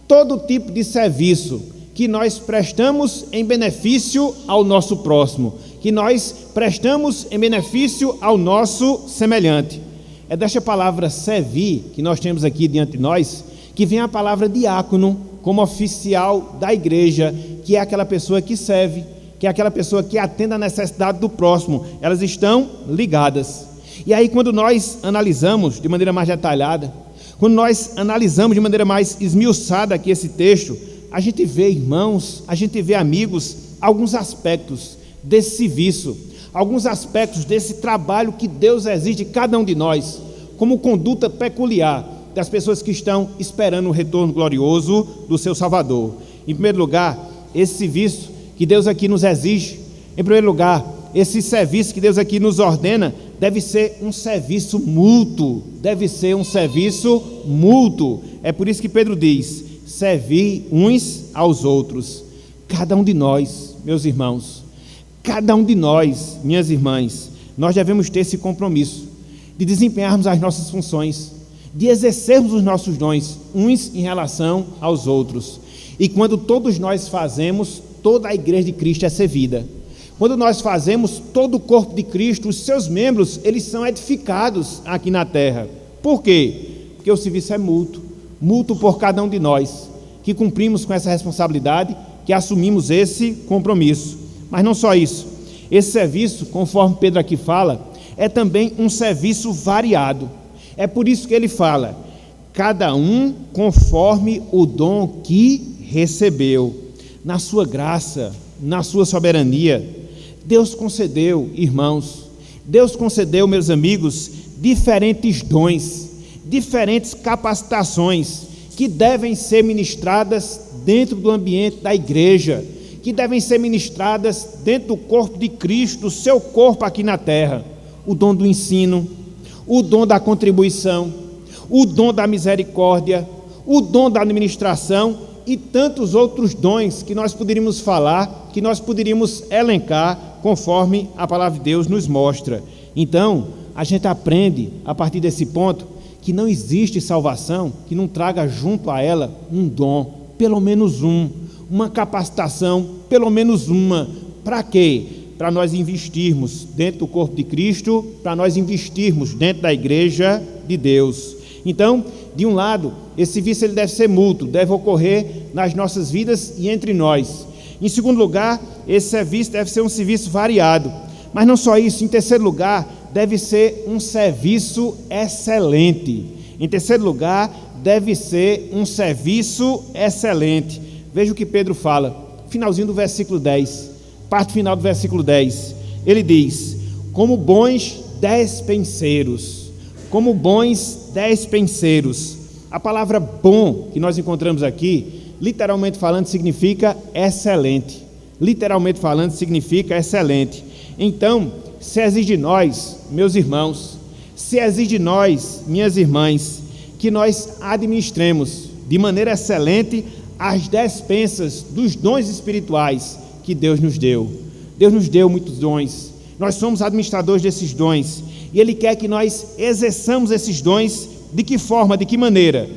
todo tipo de serviço que nós prestamos em benefício ao nosso próximo, que nós prestamos em benefício ao nosso semelhante. É desta palavra servir que nós temos aqui diante de nós, que vem a palavra diácono como oficial da igreja, que é aquela pessoa que serve, que é aquela pessoa que atende à necessidade do próximo. Elas estão ligadas. E aí, quando nós analisamos de maneira mais detalhada, quando nós analisamos de maneira mais esmiuçada aqui esse texto, a gente vê, irmãos, a gente vê, amigos, alguns aspectos desse serviço, alguns aspectos desse trabalho que Deus exige de cada um de nós, como conduta peculiar das pessoas que estão esperando o retorno glorioso do seu Salvador. Em primeiro lugar, esse serviço que Deus aqui nos exige, em primeiro lugar, esse serviço que Deus aqui nos ordena, deve ser um serviço mútuo, deve ser um serviço mútuo. É por isso que Pedro diz: servir uns aos outros. Cada um de nós, meus irmãos, cada um de nós, minhas irmãs, nós devemos ter esse compromisso de desempenharmos as nossas funções, de exercermos os nossos dons, uns em relação aos outros. E quando todos nós fazemos, toda a igreja de Cristo é servida. Quando nós fazemos, todo o corpo de Cristo, os seus membros, eles são edificados aqui na terra. Por quê? Porque o serviço é mútuo, mútuo por cada um de nós, que cumprimos com essa responsabilidade, que assumimos esse compromisso. Mas não só isso, esse serviço, conforme Pedro aqui fala, é também um serviço variado. É por isso que ele fala: cada um conforme o dom que recebeu. Na sua graça, na sua soberania, Deus concedeu, irmãos, Deus concedeu, meus amigos, diferentes dons, diferentes capacitações que devem ser ministradas dentro do ambiente da igreja, que devem ser ministradas dentro do corpo de Cristo, do seu corpo aqui na terra. O dom do ensino, o dom da contribuição, o dom da misericórdia, o dom da administração e tantos outros dons que nós poderíamos falar, que nós poderíamos elencar, conforme a palavra de Deus nos mostra. Então, a gente aprende, a partir desse ponto, que não existe salvação que não traga junto a ela um dom, pelo menos uma capacitação, pelo menos uma. Para quê? Para nós investirmos dentro do corpo de Cristo, para nós investirmos dentro da igreja de Deus. Então, de um lado, esse serviço ele deve ser mútuo, deve ocorrer nas nossas vidas e entre nós. Em segundo lugar, esse serviço deve ser um serviço variado. Mas não só isso, em terceiro lugar, deve ser um serviço excelente. Em terceiro lugar, deve ser um serviço excelente. Veja o que Pedro fala, finalzinho do versículo 10, parte final do versículo 10. Ele diz: como bons despenseiros, como bons despenseiros. A palavra bom que nós encontramos aqui, literalmente falando, significa excelente. Literalmente falando, significa excelente. Então, se exige de nós, meus irmãos, se exige de nós, minhas irmãs, que nós administremos de maneira excelente as despensas dos dons espirituais que Deus nos deu. Deus nos deu muitos dons. Nós somos administradores desses dons. E Ele quer que nós exerçamos esses dons de que forma, de que maneira?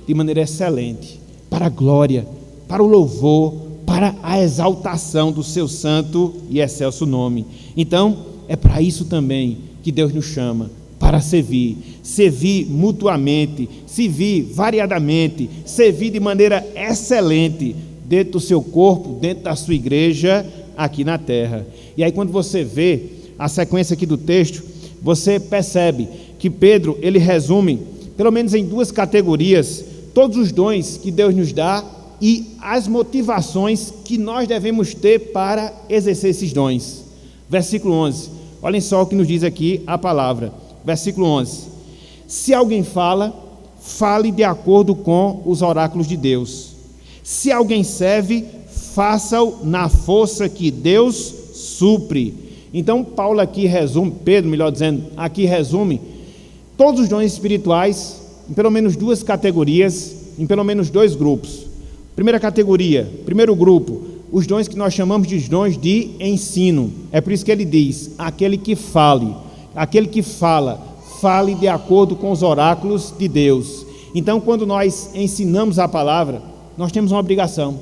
De maneira excelente, para a glória para o louvor, para a exaltação do seu santo e excelso nome. Então, é para isso também que Deus nos chama, para servir mutuamente, servir variadamente, servir de maneira excelente dentro do seu corpo, dentro da sua igreja aqui na terra. E aí quando você vê a sequência aqui do texto, você percebe que Pedro, ele resume, pelo menos em duas categorias, todos os dons que Deus nos dá e as motivações que nós devemos ter para exercer esses dons. Versículo 11, olhem só o que nos diz aqui a palavra. Versículo 11: se alguém fala, fale de acordo com os oráculos de Deus. Se alguém serve, faça-o na força que Deus supre. Então Paulo aqui resume, Pedro melhor dizendo, aqui resume todos os dons espirituais em pelo menos duas categorias, em pelo menos dois grupos. Primeira categoria, primeiro grupo, os dons que nós chamamos de dons de ensino. É por isso que ele diz, aquele que fale de acordo com os oráculos de Deus. Então, quando nós ensinamos a palavra, nós temos uma obrigação.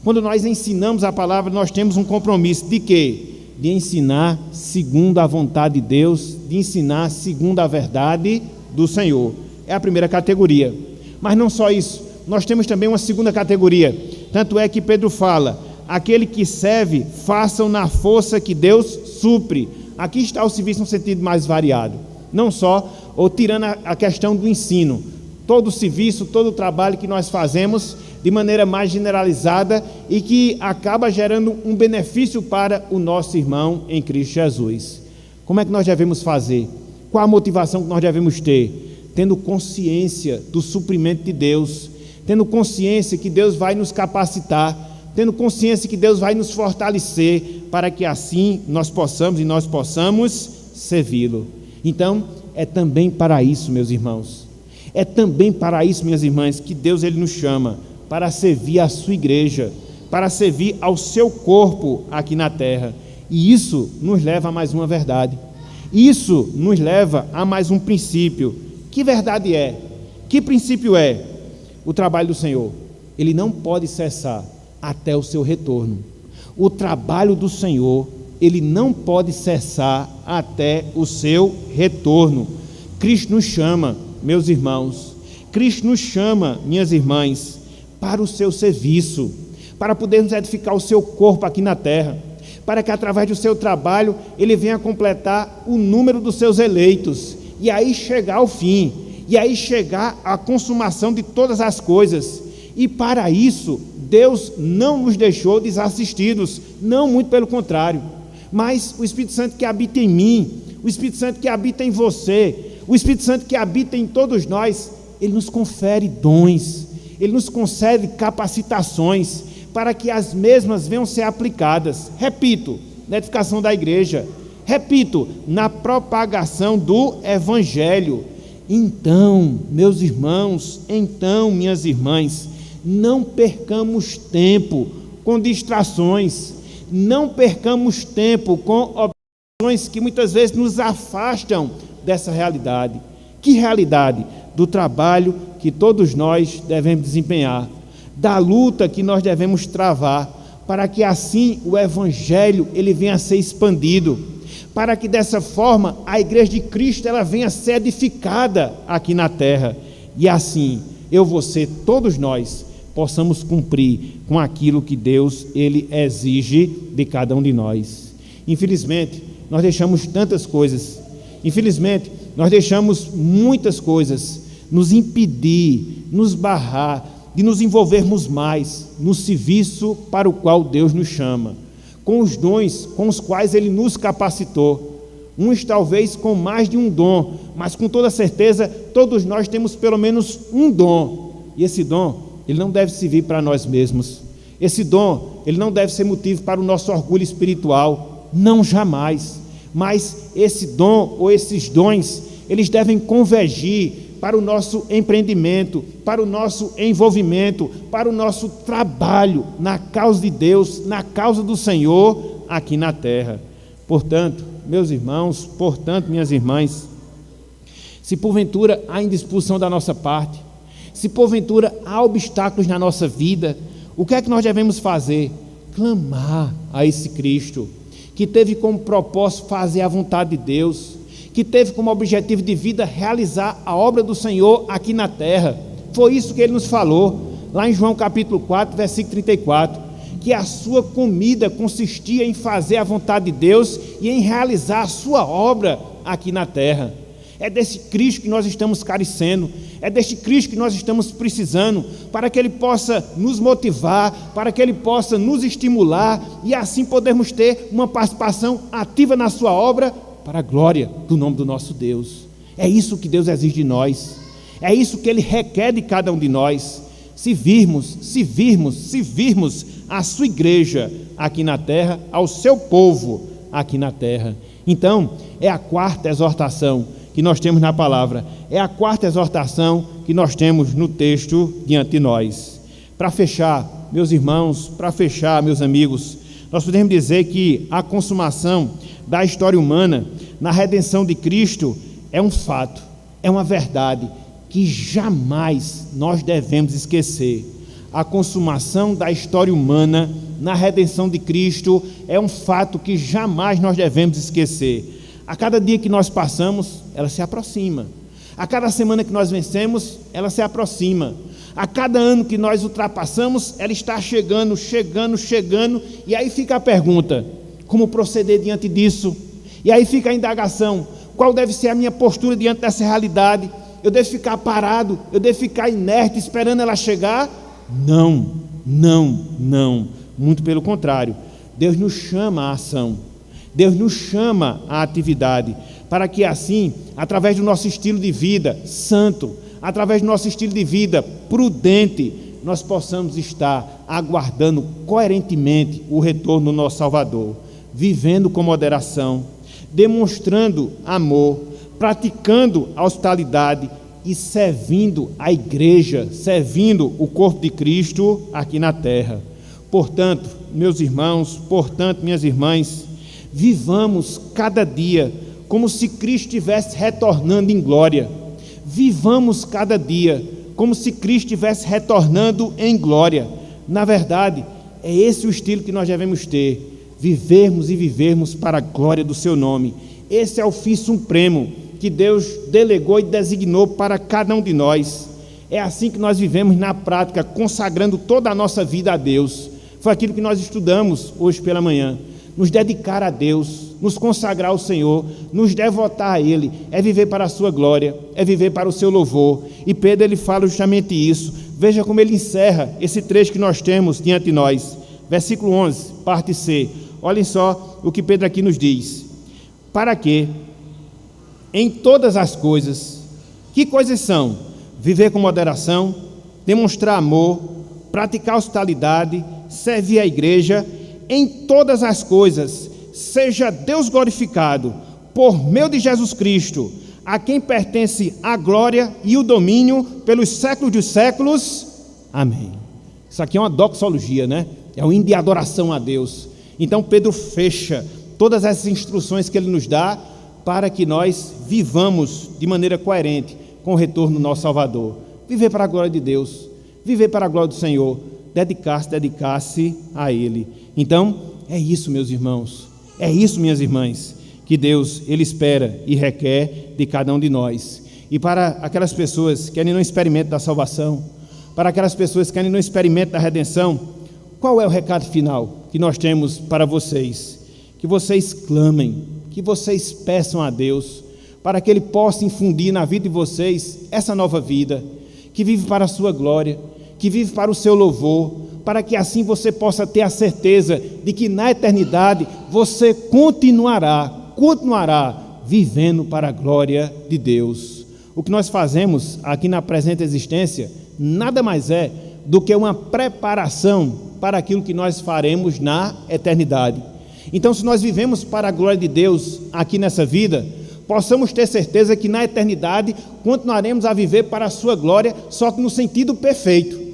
Quando nós ensinamos a palavra, nós temos um compromisso de quê? De ensinar segundo a vontade de Deus, de ensinar segundo a verdade do Senhor. É a primeira categoria. Mas não só isso, nós temos também uma segunda categoria. Tanto é que Pedro fala, aquele que serve, façam na força que Deus supre. Aqui está o serviço no sentido mais variado, não só, ou tirando a questão do ensino, todo o serviço, todo o trabalho que nós fazemos de maneira mais generalizada e que acaba gerando um benefício para o nosso irmão em Cristo Jesus. Como é que nós devemos fazer? Qual a motivação que nós devemos ter? Tendo consciência do suprimento de Deus, tendo consciência que Deus vai nos capacitar, tendo consciência que Deus vai nos fortalecer, para que assim nós possamos servi-lo. Então, é também para isso, meus irmãos, é também para isso, minhas irmãs, que Deus ele nos chama, para servir a sua igreja, para servir ao seu corpo aqui na terra. E isso nos leva a mais uma verdade, isso nos leva a mais um princípio. Que verdade é? Que princípio é? O trabalho do Senhor, ele não pode cessar até o seu retorno. O trabalho do Senhor, ele não pode cessar até o seu retorno. Cristo nos chama, meus irmãos, Cristo nos chama, minhas irmãs, para o seu serviço, para podermos edificar o seu corpo aqui na terra, para que através do seu trabalho, ele venha completar o número dos seus eleitos, e aí chegar ao fim, e aí chegar à consumação de todas as coisas. E para isso, Deus não nos deixou desassistidos, não, muito pelo contrário, mas o Espírito Santo que habita em mim, o Espírito Santo que habita em você, o Espírito Santo que habita em todos nós, ele nos confere dons, ele nos concede capacitações, para que as mesmas venham ser aplicadas, repito, na edificação da igreja, repito, na propagação do Evangelho. Então, meus irmãos, então, minhas irmãs, não percamos tempo com distrações, não percamos tempo com opções que muitas vezes nos afastam dessa realidade. Que realidade? Do trabalho que todos nós devemos desempenhar, da luta que nós devemos travar, para que assim o Evangelho ele venha a ser expandido, para que dessa forma a igreja de Cristo ela venha a ser edificada aqui na terra, e assim você, todos nós, possamos cumprir com aquilo que Deus ele exige de cada um de nós. Infelizmente, nós deixamos tantas coisas, infelizmente, nós deixamos muitas coisas nos impedir, nos barrar, de nos envolvermos mais no serviço para o qual Deus nos chama, com os dons com os quais Ele nos capacitou, uns talvez com mais de um dom, mas com toda certeza, todos nós temos pelo menos um dom, e esse dom, ele não deve servir para nós mesmos, esse dom, ele não deve ser motivo para o nosso orgulho espiritual, não, jamais, mas esse dom ou esses dons, eles devem convergir para o nosso empreendimento, para o nosso envolvimento, para o nosso trabalho na causa de Deus, na causa do Senhor aqui na terra. Portanto, meus irmãos, portanto, minhas irmãs, se porventura há indisposição da nossa parte, se porventura há obstáculos na nossa vida, O que é que nós devemos fazer? Clamar a esse Cristo, que teve como propósito fazer a vontade de Deus, que teve como objetivo de vida realizar a obra do Senhor aqui na terra. Foi isso que ele nos falou, lá em João capítulo 4, versículo 34, que a sua comida consistia em fazer a vontade de Deus e em realizar a sua obra aqui na terra. É desse Cristo que nós estamos carecendo, é deste Cristo que nós estamos precisando, para que Ele possa nos motivar, para que Ele possa nos estimular e assim podermos ter uma participação ativa na sua obra, para a glória do nome do nosso Deus. É isso que Deus exige de nós, é isso que Ele requer de cada um de nós. Se virmos a sua igreja aqui na terra, ao seu povo aqui na terra. Então, é a quarta exortação que nós temos na palavra, é a quarta exortação que nós temos no texto diante de nós. Para fechar, meus irmãos, meus amigos, nós podemos dizer que a consumação da história humana na redenção de Cristo é um fato, é uma verdade que jamais nós devemos esquecer. A consumação da história humana na redenção de Cristo é um fato que jamais nós devemos esquecer. A cada dia que nós passamos, ela se aproxima. A cada semana que nós vencemos, ela se aproxima. A cada ano que nós ultrapassamos, ela está chegando. E aí fica a pergunta: como proceder diante disso? E aí fica a indagação: qual deve ser a minha postura diante dessa realidade? Eu devo ficar parado? Eu devo ficar inerte, esperando ela chegar? Não. Muito pelo contrário. Deus nos chama à ação. Deus nos chama à atividade, para que assim, através do nosso estilo de vida santo, através do nosso estilo de vida prudente, nós possamos estar aguardando coerentemente o retorno do nosso Salvador, vivendo com moderação, demonstrando amor, praticando a hospitalidade e servindo a igreja, servindo o corpo de Cristo aqui na terra. Portanto, meus irmãos, minhas irmãs, vivamos cada dia como se Cristo estivesse retornando em glória. Vivamos cada dia como se Cristo estivesse retornando em glória. Na verdade, é esse o estilo que nós devemos ter. Vivermos para a glória do seu nome. Esse é o fim supremo que Deus delegou e designou para cada um de nós. É assim que nós vivemos na prática, consagrando toda a nossa vida a Deus. Foi aquilo que nós estudamos hoje pela manhã. Nos dedicar a Deus, nos consagrar ao Senhor, nos devotar a Ele, é viver para a sua glória, é viver para o seu louvor. E Pedro, ele fala justamente isso. Veja como ele encerra esse trecho que nós temos diante de nós. Versículo 11, parte C. Olhem só o que Pedro aqui nos diz. Para que, em todas as coisas, que coisas são? Viver com moderação, demonstrar amor, praticar hospitalidade, servir a igreja. Em todas as coisas, seja Deus glorificado, por meio de Jesus Cristo, a quem pertence a glória e o domínio pelos séculos dos séculos. Amém. Isso aqui é uma doxologia, né? É um hino de adoração a Deus. Então Pedro fecha todas essas instruções que ele nos dá para que nós vivamos de maneira coerente com o retorno do nosso Salvador. Viver para a glória de Deus, viver para a glória do Senhor, dedicar-se a Ele. Então, é isso, meus irmãos, é isso, minhas irmãs, que Deus, Ele espera e requer de cada um de nós. E para aquelas pessoas que ainda não experimentam da salvação, para aquelas pessoas que ainda não experimentam da redenção, qual é o recado final que nós temos para vocês? Que vocês clamem, que vocês peçam a Deus, para que Ele possa infundir na vida de vocês essa nova vida, que vive para a sua glória, que vive para o seu louvor, para que assim você possa ter a certeza de que na eternidade você continuará vivendo para a glória de Deus. O que nós fazemos aqui na presente existência nada mais é do que uma preparação para aquilo que nós faremos na eternidade. Então, se nós vivemos para a glória de Deus aqui nessa vida, possamos ter certeza que na eternidade continuaremos a viver para a sua glória, só que no sentido perfeito.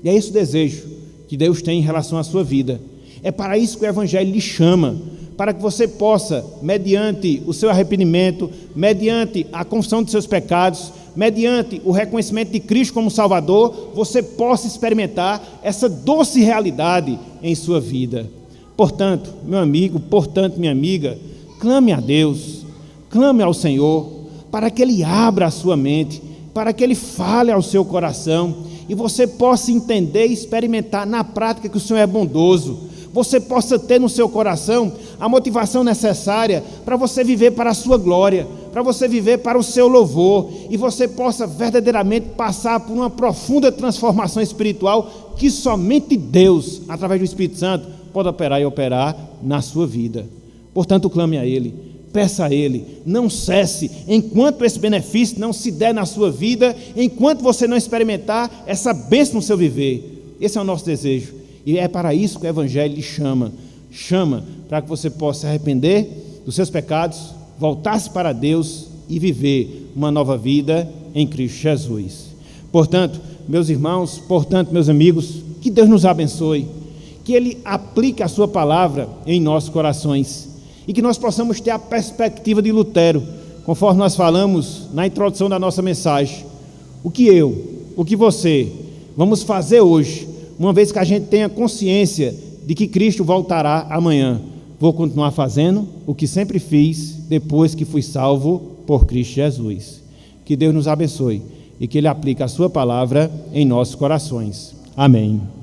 E é esse o desejo que Deus tem em relação à sua vida. É para isso que o Evangelho lhe chama, para que você possa, mediante o seu arrependimento, mediante a confissão de seus pecados, mediante o reconhecimento de Cristo como Salvador, você possa experimentar essa doce realidade em sua vida. Portanto, meu amigo, portanto, minha amiga, clame a Deus, clame ao Senhor, para que Ele abra a sua mente, para que Ele fale ao seu coração, e você possa entender e experimentar na prática que o Senhor é bondoso. Você possa ter no seu coração a motivação necessária para você viver para a sua glória, para você viver para o seu louvor, e você possa verdadeiramente passar por uma profunda transformação espiritual que somente Deus, através do Espírito Santo, pode operar e operar na sua vida. Portanto, clame a Ele, peça a Ele, não cesse, enquanto esse benefício não se der na sua vida, enquanto você não experimentar essa bênção no seu viver. Esse é o nosso desejo. E é para isso que o Evangelho lhe chama para que você possa se arrepender dos seus pecados, voltar-se para Deus e viver uma nova vida em Cristo Jesus. Portanto, meus irmãos, portanto, meus amigos, que Deus nos abençoe, que Ele aplique a sua palavra em nossos corações e que nós possamos ter a perspectiva de Lutero, conforme nós falamos na introdução da nossa mensagem. O que você vamos fazer hoje, uma vez que a gente tenha consciência de que Cristo voltará amanhã? Vou continuar fazendo o que sempre fiz depois que fui salvo por Cristo Jesus. Que Deus nos abençoe e que Ele aplique a sua palavra em nossos corações. Amém.